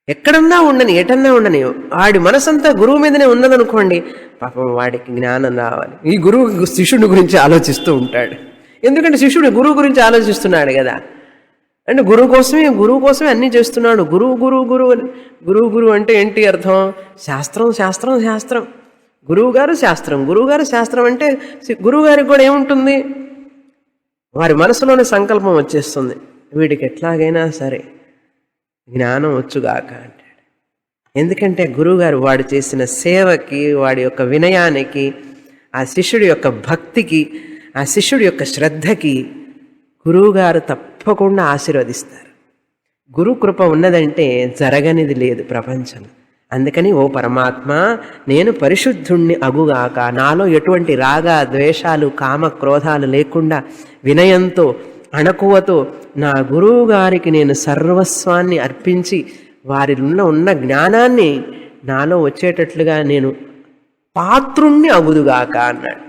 ఎక్కడన్నా ఉండని, ఎటన్నా ఉండని, వాడి మనసంతా గురువు మీదనే ఉన్నదనుకోండి, పాపం వాడికి జ్ఞానం రావాలి. ఈ గురువు శిష్యుడి గురించి ఆలోచిస్తూ ఉంటాడు. ఎందుకంటే శిష్యుడు గురువు గురించి ఆలోచిస్తున్నాడు కదా. అంటే గురువు కోసమే అన్నీ చేస్తున్నాడు. గురువు అని. గురువు అంటే ఏంటి అర్థం? శాస్త్రం. గురువుగారు శాస్త్రం అంటే గురువుగారికి కూడా ఏముంటుంది? వారి మనసులోని సంకల్పం వచ్చేస్తుంది, వీడికి ఎట్లాగైనా సరే జ్ఞానం వచ్చుగాక అంటాడు. ఎందుకంటే గురువుగారు వాడు చేసిన సేవకి, వాడి యొక్క వినయానికి, ఆ శిష్యుడి యొక్క భక్తికి, ఆ శిష్యుడి యొక్క శ్రద్ధకి గురువుగారు తప్పకుండా ఆశీర్వదిస్తారు. గురు కృప ఉన్నదంటే జరగనిది లేదు ప్రపంచంలో. అందుకని ఓ పరమాత్మ, నేను పరిశుద్ధుణ్ణి అగుగాక, నాలో ఎటువంటి రాగ ద్వేషాలు కామ క్రోధాలు లేకుండా వినయంతో అణకువతో నా గురువు గారికి నేను సర్వస్వాన్ని అర్పించి వారిలో ఉన్న జ్ఞానాన్ని నాలో వచ్చేటట్లుగా నేను పాత్రుణ్ణి అగుదుగాక అన్నాడు.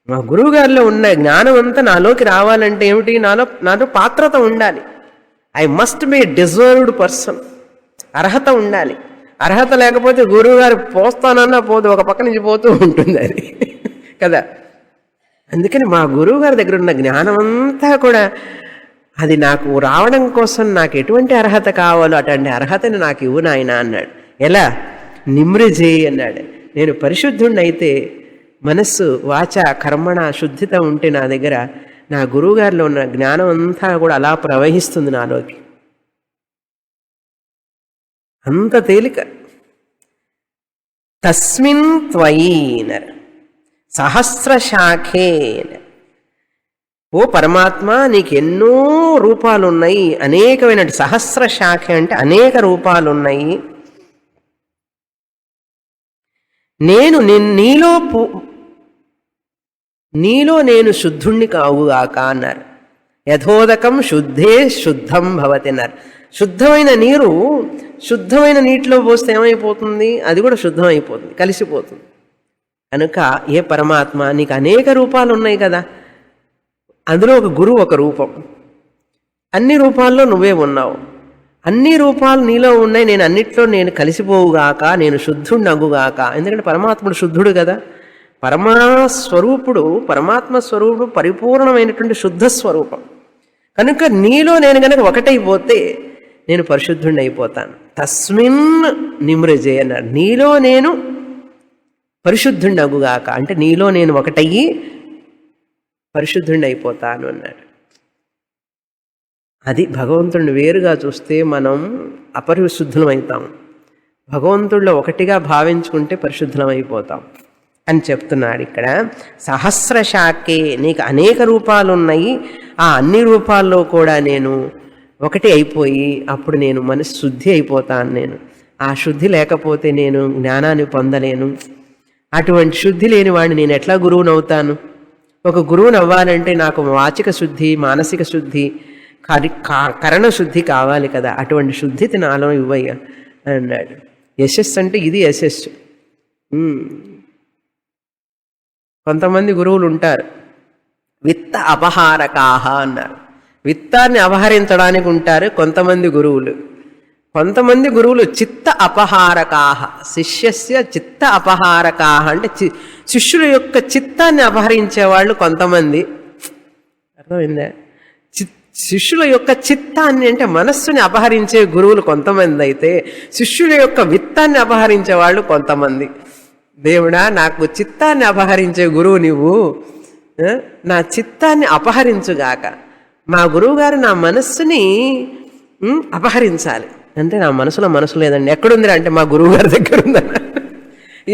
మా గురువుగారిలో ఉన్న జ్ఞానం అంతా నాలోకి రావాలంటే ఏమిటి? నాలో పాత్రత ఉండాలి. I must be deserved person. అర్హత ఉండాలి. అర్హత లేకపోతే గురువుగారు పోస్తానన్నా పోదు, ఒక పక్క నుంచి పోతూ ఉంటుంది అది కదా. అందుకని మా గురువుగారి దగ్గర ఉన్న జ్ఞానం అంతా కూడా అది నాకు రావడం కోసం నాకు ఎటువంటి అర్హత కావాలో అటువంటి అర్హతని నాకు ఇవ్వు నాయన అన్నాడు. ఎలా? నిమ్రిజేయి అన్నాడు. నేను పరిశుద్ధుణ్ణి అయితే, మనస్సు వాచ కర్మణ శుద్ధిత ఉంటే నా దగ్గర నా గురువుగారిలో ఉన్న జ్ఞానం అంతా కూడా అలా ప్రవహిస్తుంది నాలోకి. అంత తేలిక. తస్మిన్ త్వయీనర్ సహస్రశాఖే. ఓ పరమాత్మ, నీకు ఎన్నో రూపాలు ఉన్నాయి, అనేకమైన సహస్రశాఖ అంటే అనేక రూపాలు ఉన్నాయి. నేను నీలో నేను శుద్ధుణ్ణి కావుగాక అన్నారు. యథోదకం శుద్ధే శుద్ధం భవతి అన్నారు. శుద్ధమైన నీరు శుద్ధమైన నీటిలో పోస్తే ఏమైపోతుంది? అది కూడా శుద్ధం అయిపోతుంది, కలిసిపోతుంది. కనుక ఏ పరమాత్మ, నీకు అనేక రూపాలు ఉన్నాయి కదా, అందులో ఒక గురువు ఒక రూపం. అన్ని రూపాల్లో నువ్వే ఉన్నావు. అన్ని రూపాలు నీలో ఉన్నాయి. నేను అన్నిట్లో నేను కలిసిపోవుగాక, నేను శుద్ధుడిని అగుగాక. ఎందుకంటే పరమాత్ముడు శుద్ధుడు కదా. పరమాత్మ స్వరూపుడు పరిపూర్ణమైనటువంటి శుద్ధ స్వరూపం. కనుక నీలో నేను కనుక ఒకటైపోతే నేను పరిశుద్ధుడిని అయిపోతాను. తస్మిన్ నిమ్రజే అన్నాడు. నీలో నేను పరిశుద్ధుడిని అగుగాక అంటే నీలో నేను ఒకటయ్యి పరిశుద్ధుడిని అయిపోతాను అన్నాడు. అది భగవంతుడిని వేరుగా చూస్తే మనం అపరిశుద్ధులం అవుతాం. భగవంతుడిలో ఒకటిగా భావించుకుంటే పరిశుద్ధులం అయిపోతాం అని చెప్తున్నాడు ఇక్కడ. సహస్రశాఖే, నీకు అనేక రూపాలు ఉన్నాయి. ఆ అన్ని రూపాల్లో కూడా నేను ఒకటి అయిపోయి అప్పుడు నేను మనసు శుద్ధి అయిపోతాను. నేను ఆ శుద్ధి లేకపోతే నేను జ్ఞానాన్ని పొందలేను. అటువంటి శుద్ధి లేని వాడిని నేను ఎట్లా గురువునవుతాను? ఒక గురువుని అవ్వాలంటే నాకు వాచిక శుద్ధి, మానసిక శుద్ధి, కరణ శుద్ధి కావాలి కదా. అటువంటి శుద్ధి నాలో ఇవ్వయ్యా అన్నాడు. యశస్సు అంటే ఇది యశస్సు. కొంతమంది గురువులు ఉంటారు, విత్త అపహారకాహ అన్నారు. విత్తాన్ని అపహరించడానికి ఉంటారు కొంతమంది గురువులు. కొంతమంది గురువులు చిత్త అపహారకాహ, శిష్యస్య చిత్త అపహారకాహ అంటే శిష్యుల యొక్క చిత్తాన్ని అపహరించేవాళ్ళు కొంతమంది. అర్థమైందా? శిష్యుల యొక్క చిత్తాన్ని అంటే మనస్సుని అపహరించే గురువులు కొంతమంది అయితే, శిష్యుల యొక్క విత్తాన్ని అపహరించే వాళ్ళు కొంతమంది. దేవుడా, నాకు చిత్తాన్ని అపహరించే గురువు నువ్వు, నా చిత్తాన్ని అపహరించుగాక. మా గురువుగారు నా మనస్సుని అపహరించాలి అంటే, నా మనసు లేదండి. ఎక్కడుందిరా అంటే మా గురువుగారి దగ్గర ఉందన్న.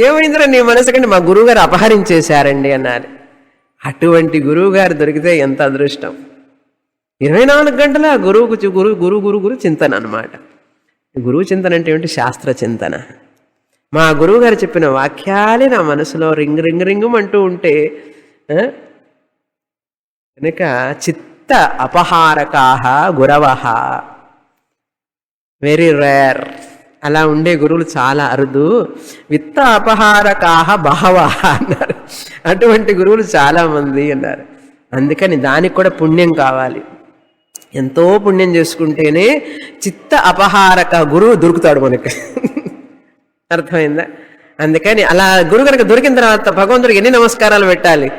ఏమైందిరా నీ మనసు కంటే మా గురువుగారు అపహరించేశారండి అన్నారు. అటువంటి గురువుగారు దొరికితే ఎంత అదృష్టం. 24 గంటల గురువుకు గురు చింతన అనమాట. గురువు చింతన అంటే ఏమిటి? శాస్త్ర చింతన. మా గురువు గారు చెప్పిన వాక్యాలే నా మనసులో రింగ్ రింగ్ రింగుమంటూ ఉంటే కనుక చిత్త అపహారకాహ గురవః, వెరీ రేర్. అలా ఉండే గురువులు చాలా అరుదు. విత్త అపహారకాహ బహవః అన్నారు. అటువంటి గురువులు చాలామంది అన్నారు. అందుకని దానికి కూడా పుణ్యం కావాలి. ఎంతో పుణ్యం చేసుకుంటేనే చిత్త అపహారక గురువు దొరుకుతాడు మనకి. అర్థమైందా? అందుకని అలా గురువు కనుక దొరికిన తర్వాత భగవంతుడికి ఎన్ని నమస్కారాలు పెట్టాలి,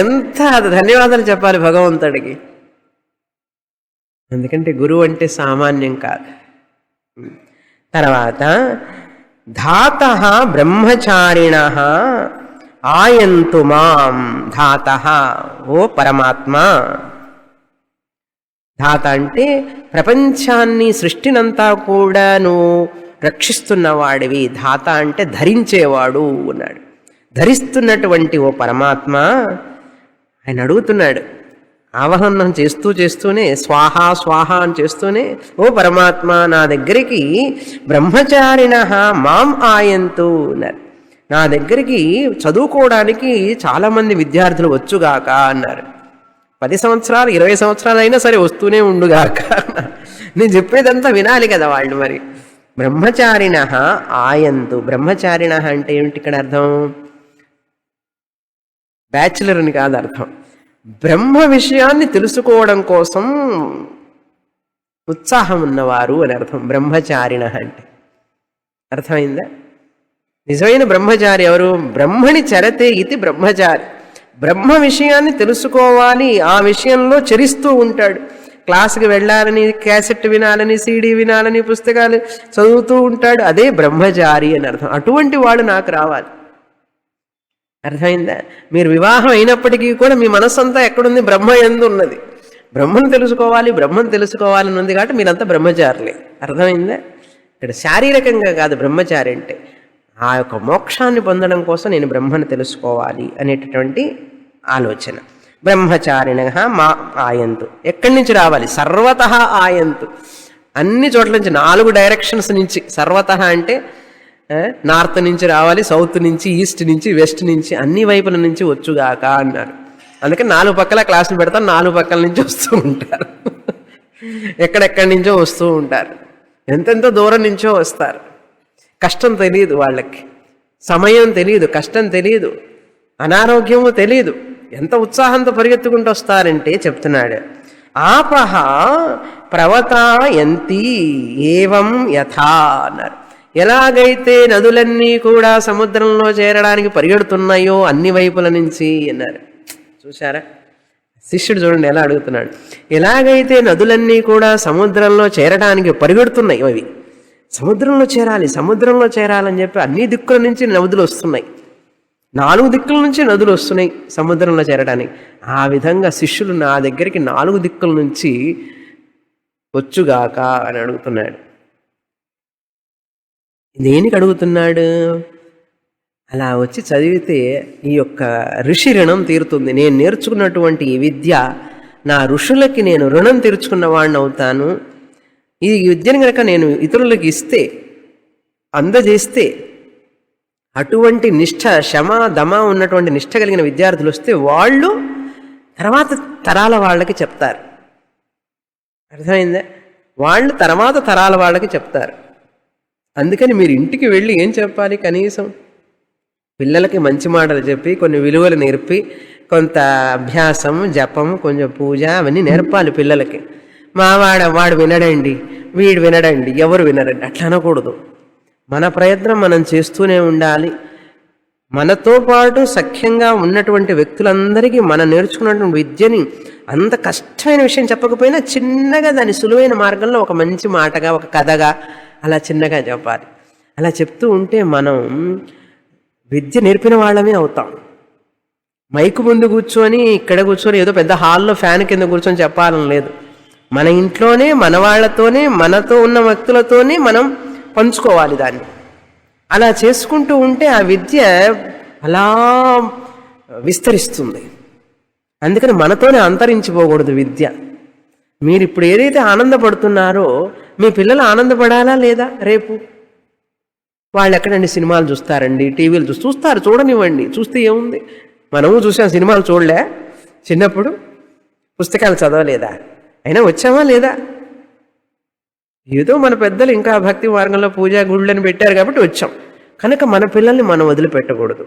ఎంత ధన్యవాదాలు చెప్పాలి భగవంతుడికి. ఎందుకంటే గురువు అంటే సామాన్యం కాదు. తర్వాత ధాతః బ్రహ్మచారిణః ఆయంతు మాం. ధాతః ఓ పరమాత్మ. ధాత అంటే ప్రపంచాన్ని సృష్టినంతా కూడా నువ్వు రక్షిస్తున్నవాడివి. ధాత అంటే ధరించేవాడు అన్నాడు. ధరిస్తున్నటువంటి ఓ పరమాత్మ. ఆయన అడుగుతున్నాడు, ఆవాహనం చేస్తూనే స్వాహ స్వాహ అని చేస్తూనే, ఓ పరమాత్మ నా దగ్గరికి బ్రహ్మచారిణః మాం ఆయంతు అన్నారు. నా దగ్గరికి చదువుకోవడానికి చాలామంది విద్యార్థులు వచ్చుగాక అన్నారు. 10 సంవత్సరాలు 20 సంవత్సరాలు అయినా సరే వస్తూనే ఉండుగాక. నేను చెప్పేదంతా వినాలి కదా వాళ్ళు. మరి బ్రహ్మచారిణః ఆయంతు. బ్రహ్మచారిణః అంటే ఏమిటి ఇక్కడ అర్థం? బ్యాచులర్ అని కాదు అర్థం. బ్రహ్మ విషయాన్ని తెలుసుకోవడం కోసం ఉత్సాహం ఉన్నవారు అని అర్థం బ్రహ్మచారిణః అంటే. అర్థమైందా? నిజమైన బ్రహ్మచారి ఎవరు? బ్రహ్మని చరతే ఇది బ్రహ్మచారి. బ్రహ్మ విషయాన్ని తెలుసుకోవాలి, ఆ విషయంలో చరిస్తూ ఉంటాడు. క్లాసుకి వెళ్ళాలని, క్యాసెట్ వినాలని, సీడీ వినాలని, పుస్తకాలు చదువుతూ ఉంటాడు. అదే బ్రహ్మచారి అని అర్థం. అటువంటి వాడు నాకు రావాలి. అర్థమైందా? మీరు వివాహం అయినప్పటికీ కూడా మీ మనస్సంతా ఎక్కడుంది? బ్రహ్మ యందు ఉన్నది. బ్రహ్మను తెలుసుకోవాలని ఉంది కాబట్టి మీరంతా బ్రహ్మచారులే. అర్థమైందా? ఇక్కడ శారీరకంగా కాదు బ్రహ్మచారి అంటే, ఆ యొక్క మోక్షాన్ని పొందడం కోసం నేను బ్రహ్మను తెలుసుకోవాలి అనేటటువంటి ఆలోచన. బ్రహ్మచారిణః మా ఆయంతు. ఎక్కడి నుంచి రావాలి? సర్వతః ఆయంతు. అన్ని చోట్ల నుంచి, 4 డైరెక్షన్స్ నుంచి. సర్వతః అంటే నార్త్ నుంచి రావాలి, సౌత్ నుంచి, ఈస్ట్ నుంచి, వెస్ట్ నుంచి, అన్ని వైపుల నుంచి వచ్చుగాక అన్నారు. అందుకే 4 పక్కల క్లాసులు పెడతారు, 4 పక్కల నుంచి వస్తూ ఉంటారు. ఎక్కడెక్కడి నుంచో వస్తూ ఉంటారు, ఎంతెంతో దూరం నుంచో వస్తారు. కష్టం తెలియదు వాళ్ళకి, సమయం తెలియదు, కష్టం తెలియదు, అనారోగ్యము తెలియదు. ఎంత ఉత్సాహంతో పరిగెత్తుకుంటూ వస్తారంటే చెప్తున్నాడు, ఆపహ ప్రవతాయంతి ఏవం యథా అన్నారు. ఎలాగైతే నదులన్నీ కూడా సముద్రంలో చేరడానికి పరిగెడుతున్నాయో అన్ని వైపుల నుంచి అన్నారు. చూశారా? శిష్యుడు చూడండి ఎలా అడుగుతున్నాడు. ఎలాగైతే నదులన్నీ కూడా సముద్రంలో చేరడానికి పరిగెడుతున్నాయి, అవి సముద్రంలో చేరాలని చెప్పి అన్ని దిక్కుల నుంచి నదులు వస్తున్నాయి, 4 దిక్కుల నుంచి నదులు వస్తున్నాయి సముద్రంలో చేరడానికి. ఆ విధంగా శిష్యులు నా దగ్గరికి 4 దిక్కుల నుంచి వచ్చుగాక అని అడుగుతున్నాడు. దేనికి అడుగుతున్నాడు? అలా వచ్చి చదివితే ఈ యొక్క ఋషి రుణం తీరుతుంది. నేను నేర్చుకున్నటువంటి ఈ విద్య నా ఋషులకి నేను రుణం తీర్చుకున్న వాడిని అవుతాను. ఈ విద్యను కనుక నేను ఇతరులకు ఇస్తే, అందజేస్తే, అటువంటి నిష్ఠ, శమ దమ ఉన్నటువంటి నిష్ఠ కలిగిన విద్యార్థులు వస్తే వాళ్ళు తర్వాత తరాల వాళ్ళకి చెప్తారు. అర్థమైందా? వాళ్ళు తర్వాత తరాల వాళ్ళకి చెప్తారు. అందుకని మీరు ఇంటికి వెళ్ళి ఏం చెప్పాలి? కనీసం పిల్లలకి మంచి మాటలు చెప్పి, కొన్ని విలువలు నేర్పి, కొంత అభ్యాసం, జపం, కొంచెం పూజ అవన్నీ నేర్పాలి పిల్లలకి. వాడు వినడండి, వీడు వినడండి, ఎవరు వినరండి అట్లా అనకూడదు. మన ప్రయత్నం మనం చేస్తూనే ఉండాలి. మనతో పాటు సఖ్యంగా ఉన్నటువంటి వ్యక్తులందరికీ మనం నేర్చుకున్నటువంటి విద్యని అంత కష్టమైన విషయం చెప్పకపోయినా చిన్నగా దాని సులువైన మార్గంలో ఒక మంచి మాటగా, ఒక కథగా అలా చిన్నగా చెప్పాలి. అలా చెప్తూ ఉంటే మనం విద్య నేర్పిన వాళ్ళమే అవుతాం. మైకు ముందు కూర్చొని, ఇక్కడ కూర్చొని ఏదో పెద్ద హాల్లో ఫ్యాన్ కింద కూర్చొని చెప్పాలని లేదు. మన ఇంట్లోనే, మన వాళ్ళతోనే, మనతో ఉన్న వ్యక్తులతోనే మనం పంచుకోవాలి దాన్ని. అలా చేసుకుంటూ ఉంటే ఆ విద్య అలా విస్తరిస్తుంది. అందుకని మనతోనే అంతరించిపోకూడదు విద్య. మీరు ఇప్పుడు ఏదైతే ఆనందపడుతున్నారో మీ పిల్లలు ఆనందపడాలా లేదా రేపు? వాళ్ళు ఎక్కడండి సినిమాలు చూస్తారండి, టీవీలు చూస్తారు, చూడనివ్వండి, చూస్తే ఏముంది. మనము చూసాం సినిమాలు, చూడలే చిన్నప్పుడు, పుస్తకాలు చదవలేదా, అయినా వచ్చామా లేదా? ఏదో మన పెద్దలు ఇంకా భక్తి మార్గంలో పూజా గుళ్ళని పెట్టారు కాబట్టి వచ్చాం. కనుక మన పిల్లల్ని మనం వదిలిపెట్టకూడదు,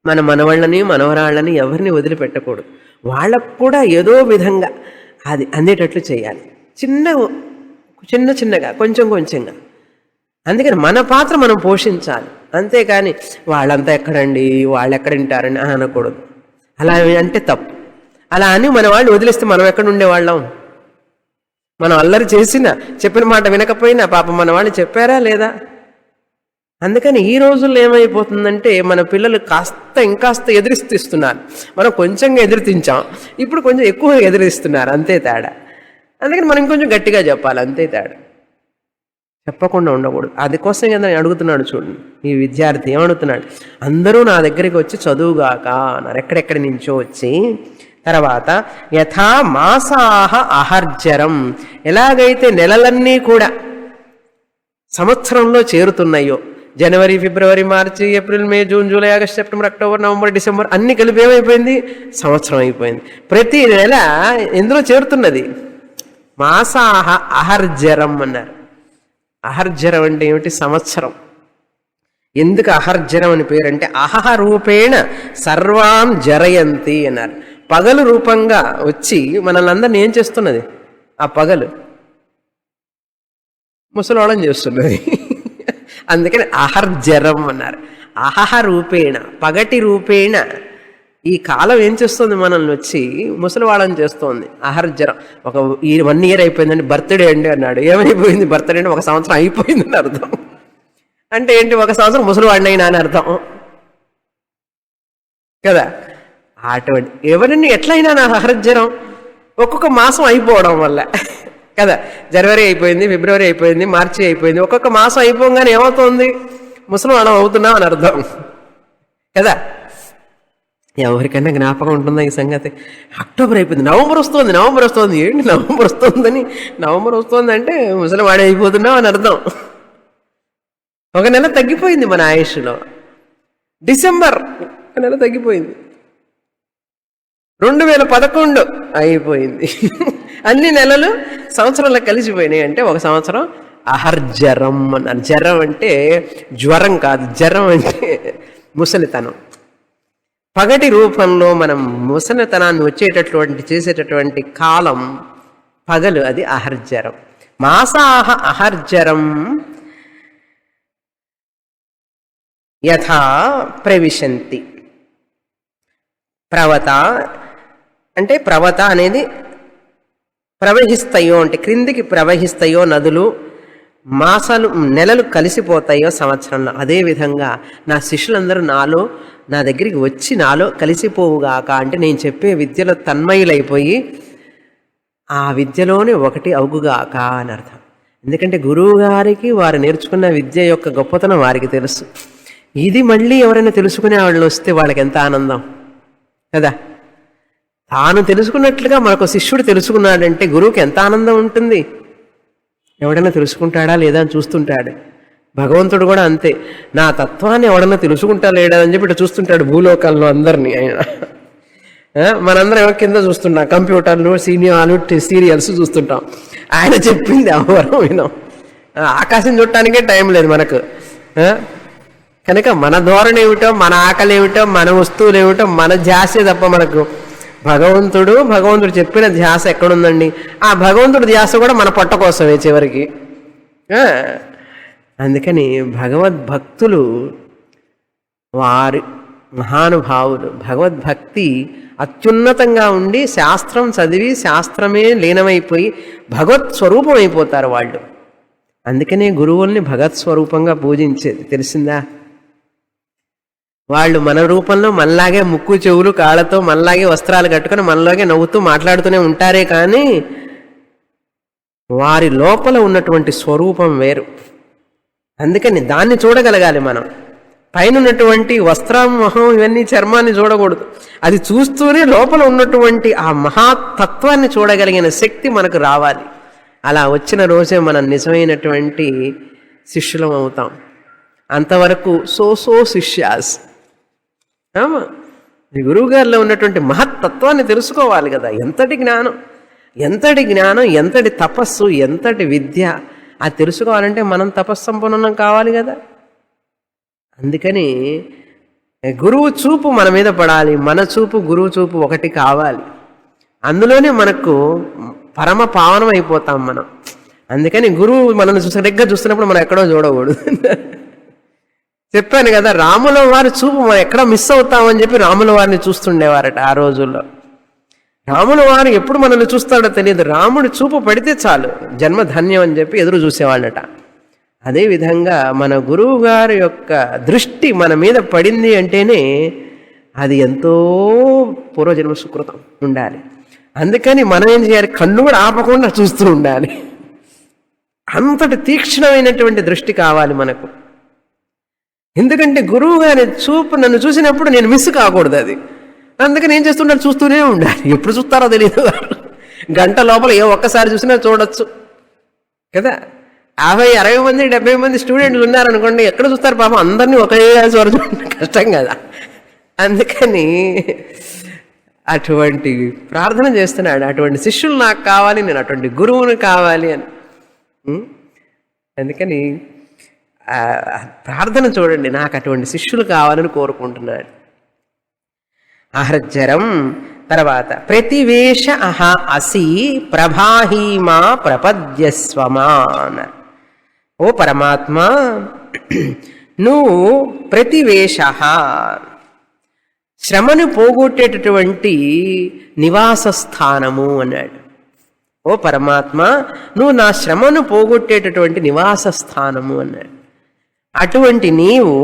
మన మనవాళ్ళని మనవరాళ్ళని ఎవరిని వదిలిపెట్టకూడదు. వాళ్ళకు కూడా ఏదో విధంగా అది అందేటట్లు చేయాలి, చిన్నగా కొంచెం కొంచెంగా. అందుకని మన పాత్ర మనం పోషించాలి, అంతేకాని వాళ్ళంతా ఎక్కడండి, వాళ్ళు ఎక్కడ వింటారని అనకూడదు. అలా అంటే తప్పు. అలా అని మన వాళ్ళు వదిలేస్తే మనం ఎక్కడ ఉండేవాళ్ళం? మనం అల్లరి చేసినా, చెప్పిన మాట వినకపోయినా పాపం మన వాళ్ళు చెప్పారా లేదా? అందుకని ఈ రోజుల్లో ఏమైపోతుందంటే మన పిల్లలు ఇంకాస్త ఎదిరిస్తున్నారు. మనం కొంచెంగా ఎదిరితించాం, ఇప్పుడు కొంచెం ఎక్కువగా ఎదిరిస్తున్నారు, అంతే తేడా. అందుకని మనం కొంచెం గట్టిగా చెప్పాలి, అంతే తేడా. చెప్పకుండా ఉండకూడదు. అందుకోసం కదా అడుగుతున్నాడు చూడండి, ఈ విద్యార్థి ఏమడుగుతున్నాడు, అందరూ నా దగ్గరికి వచ్చి చదువుగాక అన్నారు, ఎక్కడెక్కడి నుంచో వచ్చి. తర్వాత యథా మాసాహ అహర్జరం, ఎలాగైతే నెలలన్నీ కూడా సంవత్సరంలో చేరుతున్నాయో, జనవరి, ఫిబ్రవరి, మార్చి, April, May, June, July, August, September, October, November, December అన్ని కలిపి ఏమైపోయింది? సంవత్సరం అయిపోయింది. ప్రతి నెల ఎందులో చేరుతున్నది? మాసాహ అహర్జరం అన్నారు. అహర్జరం అంటే ఏమిటి? సంవత్సరం. ఎందుకు అహర్జరం అని పేరంటే అహహ రూపేణ సర్వాం జరయంతి అన్నారు. పగలు రూపంగా వచ్చి మనల్ని అందరినీ ఏం చేస్తున్నది? ఆ పగలు ముసలోళం చేస్తున్నది. అందుకని అహర్జరం అన్నారు. అహహ రూపేణ, పగటి రూపేణ ఈ కాలం ఏం చేస్తుంది? మనల్ని వచ్చి ముసలివాళ్ళని చేస్తోంది. అహర్జరం. ఒక 1 year అయిపోయిందండి, బర్త్డే అండి అన్నాడు. ఏమైపోయింది? బర్త్డే అంటే 1 సంవత్సరం అయిపోయిందని అర్థం. అంటే ఏంటి? 1 సంవత్సరం ముసలివాడిని అయినా అని అర్థం కదా. అటువంటి ఎవరిని ఎట్లయినా నా అహర్జరం ఒక్కొక్క మాసం అయిపోవడం వల్ల కదా. జనవరి అయిపోయింది, ఫిబ్రవరి అయిపోయింది, మార్చి అయిపోయింది. ఒక్కొక్క మాసం అయిపోగానే ఏమవుతుంది? ముసలివాళ్ళం అవుతున్నాం అని అర్థం కదా. ఎవరికైనా జ్ఞాపకం ఉంటుందా ఈ సంగతి? అక్టోబర్ అయిపోయింది, నవంబర్ వస్తుంది. ఏంటి నవంబర్ వస్తుందని? నవంబర్ వస్తుందంటే ముసలివాడే అయిపోతున్నావు అని అర్థం. 1 నెల తగ్గిపోయింది మన ఆయుష్లో. డిసెంబర్ 1 నెల తగ్గిపోయింది. 2011 అయిపోయింది. అన్ని నెలలు సంవత్సరంలో కలిసిపోయినాయి. అంటే 1 సంవత్సరం అహర్జరం అన్నారు. జరం అంటే జ్వరం కాదు, జరం అంటే ముసలితనం. పగటి రూపంలో మనం ముసలితనాన్ని వచ్చేటటువంటి చేసేటటువంటి కాలం పగలు, అది అహర్జరం. మాసాహ అహర్జరం యథా ప్రవిశంతి. ప్రవత అంటే ప్రవత అనేది ప్రవహిస్తాయో అంటే క్రిందికి ప్రవహిస్తాయో నదులు, మాసాలు నెలలు కలిసిపోతాయో సంవత్సరంలో. అదేవిధంగా నా శిష్యులందరూ నా దగ్గరికి వచ్చి నాలో కలిసిపోవుగాక అంటే నేను చెప్పే విద్యలో తన్మయులైపోయి ఆ విద్యలోనే ఒకటి అవుగుగాక అని అర్థం. ఎందుకంటే గురువు గారికి వారు నేర్చుకున్న విద్య యొక్క గొప్పతనం వారికి తెలుసు. ఇది మళ్ళీ ఎవరైనా తెలుసుకునే వాళ్ళు వస్తే వాళ్ళకి ఎంత ఆనందం కదా. తాను తెలుసుకున్నట్లుగా మనకు శిష్యుడు తెలుసుకున్నాడంటే గురువుకి ఎంత ఆనందం ఉంటుంది. ఎవడైనా తెలుసుకుంటాడా లేదా అని చూస్తుంటాడు. భగవంతుడు కూడా అంతే, నా తత్వాన్ని ఎవడన్నా తెలుసుకుంటా లేడా అని చెప్పి చూస్తుంటాడు భూలోకాల్లో అందరినీ. ఆయన మనందరం కింద చూస్తున్నాం, కంప్యూటర్లు, సీరియల్స్ చూస్తుంటాం. ఆయన చెప్పింది ఎవరం వినం. ఆకాశం చూడటానికే టైం లేదు మనకు. కనుక మన ధోరణి ఏమిటో, మన ఆకలి ఏమిటో, మన వస్తువులు ఏమిటో, మన ధ్యాసే తప్ప మనకు భగవంతుడు చెప్పిన ధ్యాస ఎక్కడుందండి? ఆ భగవంతుడి ధ్యాస కూడా మన పొట్ట కోసమే చివరికి. అందుకని భగవద్భక్తులు, వారి మహానుభావులు భగవద్భక్తి అత్యున్నతంగా ఉండి శాస్త్రం చదివి శాస్త్రమే లీనమైపోయి భగవత్ స్వరూపం అయిపోతారు వాళ్ళు. అందుకనే గురువుల్ని భగవత్ స్వరూపంగా పూజించేది, తెలిసిందా? వాళ్ళు మన రూపంలో మనలాగే ముక్కు చెవులు కాళ్ళతో మనలాగే వస్త్రాలు కట్టుకొని మనలాగే నవ్వుతూ మాట్లాడుతూనే ఉంటారే కానీ వారి లోపల ఉన్నటువంటి స్వరూపం వేరు. అందుకని దాన్ని చూడగలగాలి మనం. పైన ఉన్నటువంటి వస్త్రం, మొహం, ఇవన్నీ చర్మాన్ని చూడకూడదు. అది చూస్తూనే లోపల ఉన్నటువంటి ఆ మహాతత్వాన్ని చూడగలిగిన శక్తి మనకు రావాలి. అలా వచ్చిన రోజే మనం నిజమైనటువంటి శిష్యులం అవుతాం. అంతవరకు సో శిష్యాస్. గురువు గారిలో ఉన్నటువంటి మహత్తత్వాన్ని తెలుసుకోవాలి కదా. ఎంతటి జ్ఞానం, ఎంతటి తపస్సు, ఎంతటి విద్య. అది తెలుసుకోవాలంటే మనం తపస్సంపన్నం కావాలి కదా. అందుకని గురువు చూపు మన మీద పడాలి, మన చూపు గురువు చూపు ఒకటి కావాలి. అందులోనే మనకు పరమ పావనం అయిపోతాం మనం. అందుకని గురువు మనల్ని సరిగ్గా చూస్తున్నప్పుడు మనం ఎక్కడో చూడకూడదు. చెప్పాను కదా, రాముల వారి చూపు మనం ఎక్కడ మిస్ అవుతామని చెప్పి రాముల వారిని చూస్తుండేవారట ఆ రోజుల్లో. రాముల వారు ఎప్పుడు మనల్ని చూస్తాడో తెలియదు, రాముడి చూపు పడితే చాలు జన్మ ధన్యం అని చెప్పి ఎదురు చూసేవాళ్ళట. అదేవిధంగా మన గురువు గారి యొక్క దృష్టి మన మీద పడింది అంటేనే అది ఎంతో పూర్వజన్మ సుకృతం ఉండాలి. అందుకని మనం ఏం చేయాలి, కన్ను కూడా ఆపకుండా చూస్తూ ఉండాలి. అంతటి తీక్షణమైనటువంటి దృష్టి కావాలి మనకు. ఎందుకంటే గురువు గారి చూపు నన్ను చూసినప్పుడు నేను మిస్ కాకూడదు. అది అందుకని ఏం చేస్తుంటారు, చూస్తూనే ఉండాలి. ఎప్పుడు చూస్తారో తెలియదు, గంట లోపల ఒక్కసారి చూసినా చూడొచ్చు కదా. 50-60 మంది 70 మంది స్టూడెంట్లు ఉన్నారనుకోండి, ఎక్కడ చూస్తారు పాపం, అందరినీ ఒకే చూడడం కష్టం కదా. అందుకని అటువంటి ప్రార్థన చేస్తున్నాడు, అటువంటి శిష్యులు నాకు కావాలి, నేను అటువంటి గురువుని కావాలి అని. అందుకని ప్రార్థన చూడండి, నాకు అటువంటి శిష్యులు కావాలని కోరుకుంటున్నాడు. అహర్జరం తర్వాత ప్రతివేశ అసి ప్రభాహీమా ప్రపద్యస్వమా అన్నారు. ఓ పరమాత్మ, నువ్వు ప్రతివేశ, శ్రమను పోగొట్టేటటువంటి నివాస స్థానము అన్నాడు. ఓ పరమాత్మ, నువ్వు నా శ్రమను పోగొట్టేటటువంటి నివాస స్థానము అన్నాడు. అటువంటి నీవు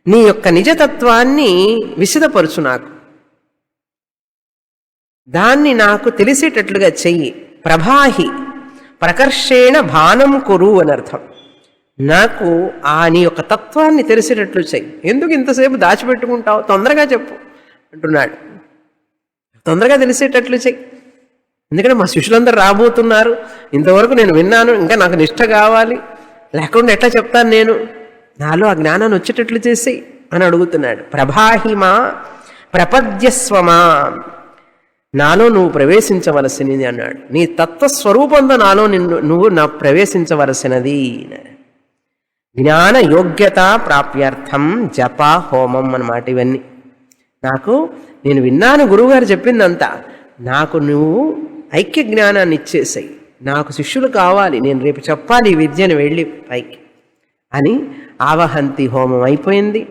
నీ యొక్క నిజతత్వాన్ని విశదపరుచు, నాకు దాన్ని నాకు తెలిసేటట్లుగా చెయ్యి. ప్రభాహి ప్రకర్షేణ భానం కురు అని అర్థం. నాకు నీ యొక్క తత్వాన్ని తెలిసేటట్లు చెయ్యి. ఎందుకు ఇంతసేపు దాచిపెట్టుకుంటావు, తొందరగా చెప్పు అంటున్నాడు. తొందరగా తెలిసేటట్లు చెయ్యి. ఎందుకంటే మా శిష్యులందరూ రాబోతున్నారు, ఇంతవరకు నేను విన్నాను, ఇంకా నాకు నిష్ఠ కావాలి, లేకుండా ఎట్లా చెప్తాను నేను, నాలో ఆ జ్ఞానాన్ని వచ్చేటట్లు చేసి అని అడుగుతున్నాడు. ప్రభాహిమా ప్రపద్యస్వమా, నాలో నువ్వు ప్రవేశించవలసినది అన్నాడు. నీ తత్వస్వరూపంతో నాలో నువ్వు ప్రవేశించవలసినది. జ్ఞాన యోగ్యత ప్రాప్యార్థం జప హోమం అన్నమాట ఇవన్నీ. నేను విన్నాను గురువుగారు చెప్పిందంతా, నాకు నువ్వు ఐక్య జ్ఞానాన్ని ఇచ్చేసాయి, నాకు శిష్యులు కావాలి, నేను రేపు చెప్పాలి ఈ విద్యను వెళ్ళి పైకి అని. ఆవహంతి హోమం అయిపోయింది.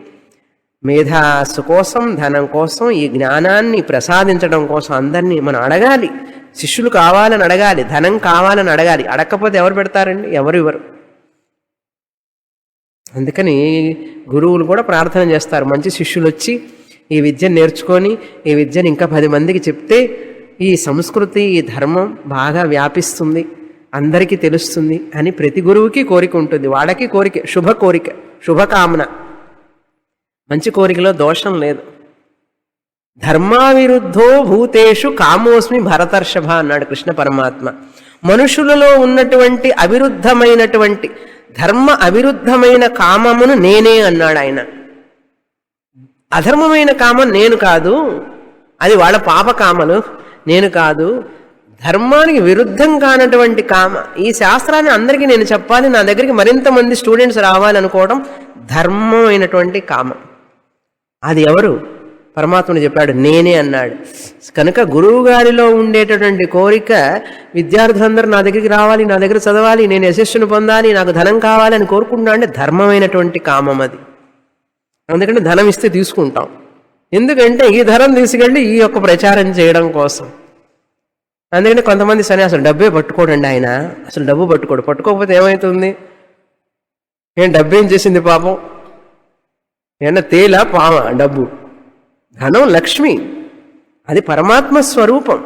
మేధాస్సు కోసం, ధనం కోసం, ఈ జ్ఞానాన్ని ప్రసాదించడం కోసం అందరినీ మనం అడగాలి. శిష్యులు కావాలని అడగాలి, ధనం కావాలని అడగాలి. అడగకపోతే ఎవరు పెడతారండి, ఎవరు ఇవ్వరు. అందుకని గురువులు కూడా ప్రార్థన చేస్తారు, మంచి శిష్యులు వచ్చి ఈ విద్యను నేర్చుకొని ఈ విద్యను ఇంకా 10 మందికి చెప్తే ఈ సంస్కృతి, ఈ ధర్మం బాగా వ్యాపిస్తుంది, అందరికీ తెలుస్తుంది అని ప్రతి గురువుకి కోరిక ఉంటుంది. వాళ్ళకి కోరిక, శుభ కోరిక, శుభకామన, మంచి కోరికలో దోషం లేదు. ధర్మావిరుద్ధో భూతేషు కామోస్మి భరతర్షభ అన్నాడు కృష్ణ పరమాత్మ. మనుషులలో ఉన్నటువంటి అవిరుద్ధమైనటువంటి ధర్మ అవిరుద్ధమైన కామమును నేనే అన్నాడు ఆయన. అధర్మమైన కామం నేను కాదు, అది వాళ్ళ పాపకామలు, నేను కాదు. ధర్మానికి విరుద్ధం కానటువంటి కామ, ఈ శాస్త్రాన్ని అందరికీ నేను చెప్పాలి, నా దగ్గరికి మరింత మంది స్టూడెంట్స్ రావాలనుకోవడం ధర్మమైనటువంటి కామం. అది ఎవరు? పరమాత్ముడు చెప్పాడు, నేనే అన్నాడు. కనుక గురువు గారిలో ఉండేటటువంటి కోరిక, విద్యార్థులందరూ నా దగ్గరికి రావాలి, నా దగ్గర చదవాలి, నేను యశస్సును పొందాలి, నాకు ధనం కావాలి అని కోరుకుంటున్నా అంటే ధర్మమైనటువంటి కామం అది. అందుకంటే ధనం ఇస్తే తీసుకుంటాం, ఎందుకంటే ఈ ధనం తీసుకెళ్ళి ఈ యొక్క ప్రచారం చేయడం కోసం. అందుకంటే కొంతమంది సన్యాసులు డబ్బే పట్టుకోడండి, ఆయన అసలు డబ్బు పట్టుకోడు. పట్టుకోకపోతే ఏమవుతుంది, డబ్బు ఏం చేసింది పాపం, ఏమన్నా తేలా పామ డబ్బు. ధనం లక్ష్మి, అది పరమాత్మ స్వరూపం.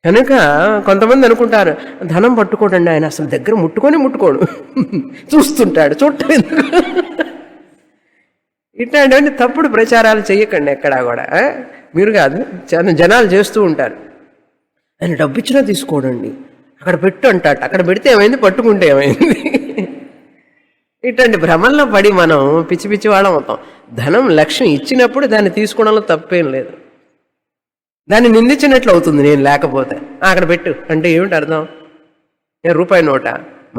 కనుక కొంతమంది అనుకుంటారు ధనం పట్టుకోడండి ఆయన, అసలు దగ్గర ముట్టుకోడు, చూస్తుంటాడు, చూడటం ఎందుకు. ఇట్లాంటివన్నీ తప్పుడు ప్రచారాలు చేయకండి ఎక్కడా కూడా. మీరు కాదు, జనాలు చేస్తూ ఉంటారు. ఆయన డబ్బు ఇచ్చినా తీసుకోడండి, అక్కడ పెట్టు అంటాట, అక్కడ పెడితే ఏమైంది, పట్టుకుంటే ఏమైంది. ఇట్లాంటి భ్రమంలో పడి మనం పిచ్చి పిచ్చి వాళ్ళం అవుతాం. ధనం లక్ష్మి ఇచ్చినప్పుడు దాన్ని తీసుకోవడంలో తప్పేం లేదు. దాన్ని నిందించినట్లు అవుతుంది నేను లేకపోతే. అక్కడ పెట్టు అంటే ఏమిటి అర్థం? రూపాయి నోట,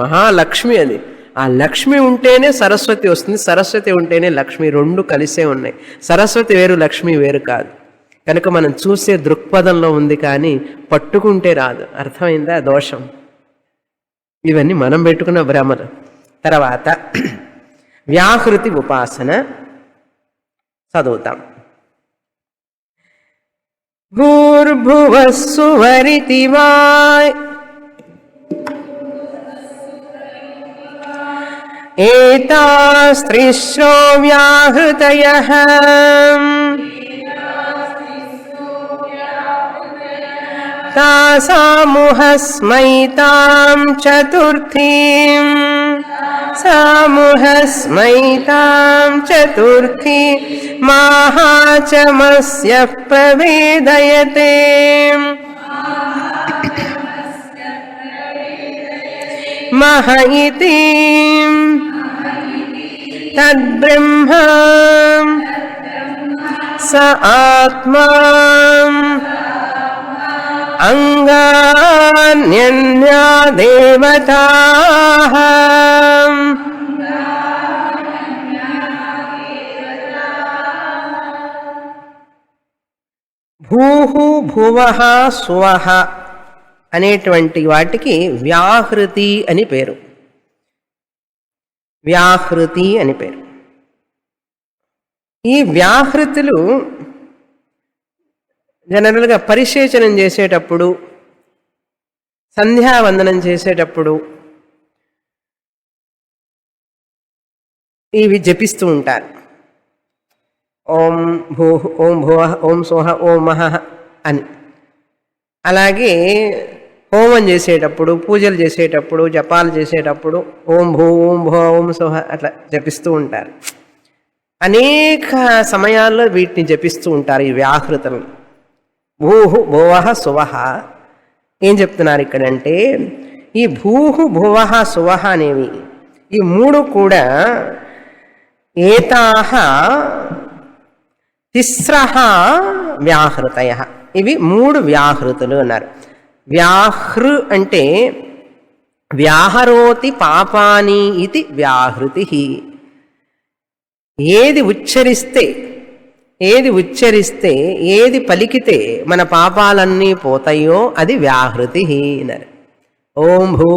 మహాలక్ష్మి అది. ఆ లక్ష్మి ఉంటేనే సరస్వతి వస్తుంది, సరస్వతి ఉంటేనే లక్ష్మి, రెండు కలిసే ఉన్నాయి. సరస్వతి వేరు, లక్ష్మి వేరు కాదు. కనుక మనం చూసే దృక్పథంలో ఉంది, కానీ పట్టుకుంటే రాదు. అర్థమైందా దోషం? ఇవన్నీ మనం పెట్టుకున్న భ్రమలు. తర్వాత వ్యాహృతి ఉపాసన చదువుతాం. భూర్భువస్సువరితి వా ఏతాస్త్రిశ్రో వ్యాహృతయః తాసాముహస్మైతాం చతుర్థీం సాముహస్మైతాం చతుర్థీ మాహాచమస్య ప్రవేదయతే. మహ ఇతి తద్బ్రహ్మ స ఆత్మా అంగాన్యన్యా దేవతాః భూః భువః స్వః అనేటువంటి వాటికి వ్యాహృతి అని పేరు. వ్యాహృతి అని పేరు. ఈ వ్యాహృతులు జనరల్గా పరిశేచనం చేసేటప్పుడు, సంధ్యావందనం చేసేటప్పుడు ఇవి జపిస్తూ ఉంటారు. ఓం భూ, ఓం భువ, ఓం సోహ, ఓం మహ అని. అలాగే హోమం చేసేటప్పుడు, పూజలు చేసేటప్పుడు, జపాలు చేసేటప్పుడు ఓం భూ, ఓం భువ, ఓం సోహ అట్లా జపిస్తూ ఉంటారు. అనేక సమయాల్లో వీటిని జపిస్తూ ఉంటారు ఈ వ్యాహృతులను. భూహు భువః సువః ఏం చెప్తున్నారు ఇక్కడంటే, ఈ భూహు భువః సువః అనేవి ఈ మూడు కూడా ఏతాః తిస్రః వ్యాహృతయః, ఇవి మూడు వ్యాహృతులు అన్నారు. వ్యాహృ అంటే వ్యాహరోతి పాపాని ఇది వ్యాహృతి. ఏది ఉచ్చరిస్తే ఏది పలికితే మన పాపాలన్నీ పోతాయో అది వ్యాహృతి అన్నారు. ఓం భూ,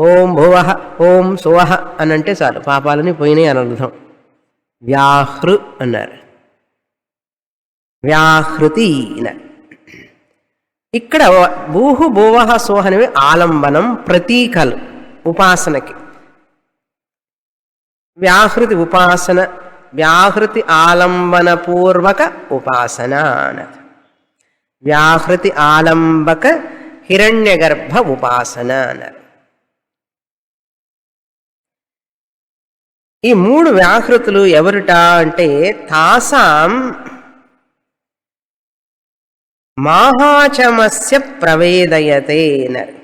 ఓం భువః, ఓం సువః అని అంటే చాలు, పాపాలన్నీ పోయినాయి అని అర్థం. వ్యాహృ అన్నారు, వ్యాహృతి అన్నారు. ఇక్కడ భూహు భువః సువః అనేవి ఆలంబనం, ప్రతీకలు ఉపాసనకి. వ్యాహృతి ఉపాసన, వ్యాహృతి ఆలంబన పూర్వక ఉపాసన అన్నది. వ్యాహృతి ఆలంబక హిరణ్యగర్భ ఉపాసన అన్నారు. ఈ మూడు వ్యాహృతులు ఎవరుట అంటే తాసాం మాహాచమస్య ప్రవేదయతే అన్నారు.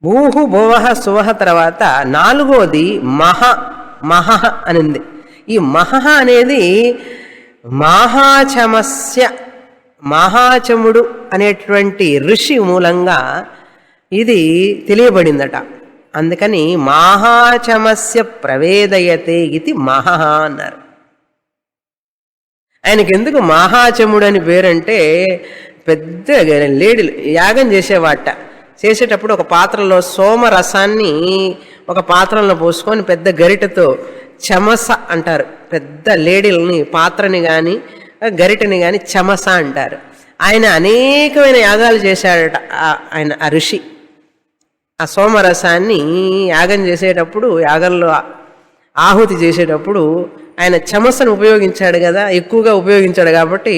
భూహు భువః సువః తర్వాత నాలుగోది మహ అనింది. ఈ మహ అనేది మాహాచమస్య, మాహాచముడు అనేటువంటి ఋషి మూలంగా ఇది తెలియబడిందట. అందుకని మాహాచమస్య ప్రవేదయతే ఇది మహ అన్నారు. ఆయనకి ఎందుకు మాహాచముడు అని పేరంటే, పెద్ద లేడీలు యాగం చేసేటప్పుడు ఒక పాత్రలో సోమరసాన్ని ఒక పాత్రలో పోసుకొని పెద్ద గరిటతో చమస అంటారు. పెద్ద లేడీలని, పాత్రని కానీ గరిటని కానీ చమస అంటారు. ఆయన అనేకమైన యాగాలు చేశాడట. ఆయన ఆ ఋషి ఆ సోమరసాన్ని యాగం చేసేటప్పుడు, యాగంలో ఆహుతి చేసేటప్పుడు ఆయన చమసను ఉపయోగించాడు కదా, ఎక్కువగా ఉపయోగించాడు కాబట్టి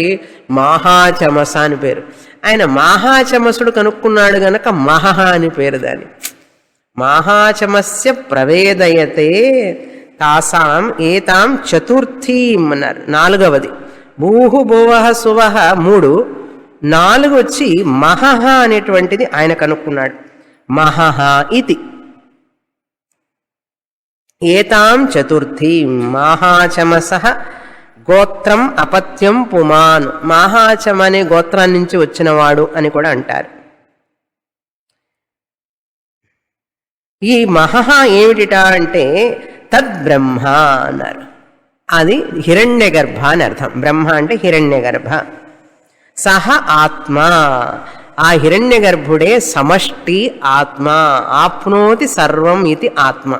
మహాచమస అని పేరు. ఆయన మహాచమసుడు కనుక్కున్నాడు గనక మహ అని పేరు దాని. మహాచమస్య ప్రవేదయతే తాసాం ఏతాం చతుర్థీం అన్నారు. నాలుగవది భూహు భువః సువః 3, 4 వచ్చి మహః అనేటువంటిది ఆయన కనుక్కున్నాడు. మహః ఇది ఏతాం చతుర్థీ మాహాచమసః గోత్రం అపత్యం పుమాన్. మాహాచమ అనే గోత్రాన్ని నుంచి వచ్చినవాడు అని కూడా అంటారు. ఈ మహః ఏమిటిట అంటే తద్బ్రహ్మ అన్నారు. అది హిరణ్యగర్భ అని అర్థం. బ్రహ్మ అంటే హిరణ్యగర్భ. సహ ఆత్మ, ఆ హిరణ్యగర్భుడే సమష్టి ఆత్మ. ఆప్నోతి సర్వం ఇది ఆత్మ.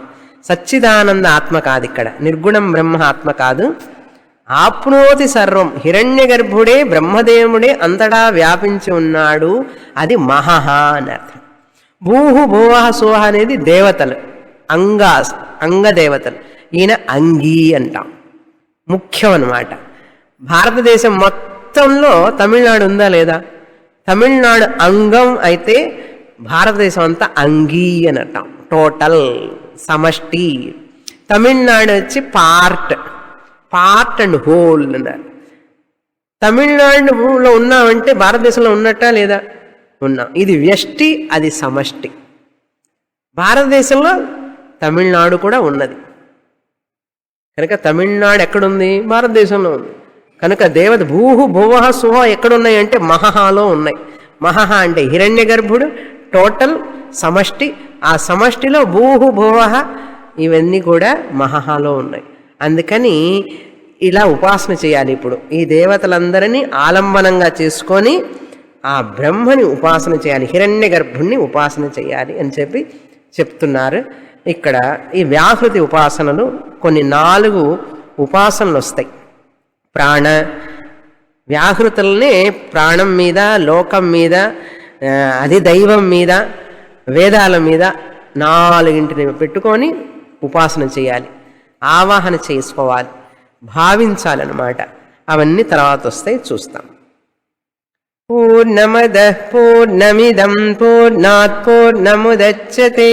సచ్చిదానంద ఆత్మ కాదు, ఇక్కడ నిర్గుణం బ్రహ్మ ఆత్మ కాదు. ఆప్నోతి సర్వం, హిరణ్యగర్భుడే బ్రహ్మదేవుడే అంతటా వ్యాపించి ఉన్నాడు. అది మహః అని అర్థం. భూహు భువః సువః అనేది దేవతలు, అంగదేవతలు. ఈయన అంగీ అంటాం, ముఖ్యం అన్నమాట. భారతదేశం మొత్తంలో తమిళనాడు ఉందా లేదా? తమిళనాడు అంగం అయితే భారతదేశం అంతా అంగీ అని అంటాం. టోటల్ సమష్టి. తమిళనాడు వచ్చి పార్ట్ అండ్ హోల్ అన్నారు. తమిళనాడులో ఉన్నామంటే భారతదేశంలో ఉన్నట్టా లేదా? ఉన్నాం. ఇది వ్యష్టి, అది సమష్టి. భారతదేశంలో తమిళనాడు కూడా ఉన్నది కనుక తమిళనాడు ఎక్కడుంది? భారతదేశంలో ఉంది కనుక దేవత భూహు భువః సువః ఎక్కడున్నాయి అంటే మహఃలో ఉన్నాయి. మహః అంటే హిరణ్య గర్భుడు, టోటల్ సమష్టి. ఆ సమష్టిలో భూహు భువః ఇవన్నీ కూడా మహఃలో ఉన్నాయి. అందుకని ఇలా ఉపాసన చేయాలి. ఇప్పుడు ఈ దేవతలందరినీ ఆలంబనంగా చేసుకొని ఆ బ్రహ్మని ఉపాసన చేయాలి, హిరణ్య గర్భుణ్ణి ఉపాసన చేయాలి అని చెప్పి చెప్తున్నారు. ఇక్కడ ఈ వ్యాహృతి ఉపాసనలు కొన్ని 4 ఉపాసనలు వస్తాయి. ప్రాణ వ్యాహృతులనే ప్రాణం మీద, లోకం మీద, అది దైవం మీద, వేదాల మీద 4ంటిని పెట్టుకొని ఉపాసన చేయాలి, ఆవాహన చేసుకోవాలి, భావించాలన్నమాట. అవన్నీ తర్వాత వస్తాయి, చూస్తాం. పూర్ణమదః పూర్ణమిదం పూర్ణాత్ పూర్ణముదచ్యతే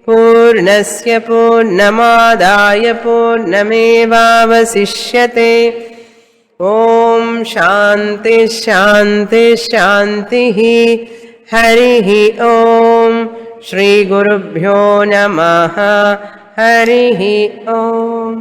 పూర్ణస్య పూర్ణమాదాయ పూర్ణమేవావశిష్యతే. ఓం శాంతి శాంతి శాంతి. హరి ఓం. శ్రీ గురుభ్యో నమః. హరి ఓం.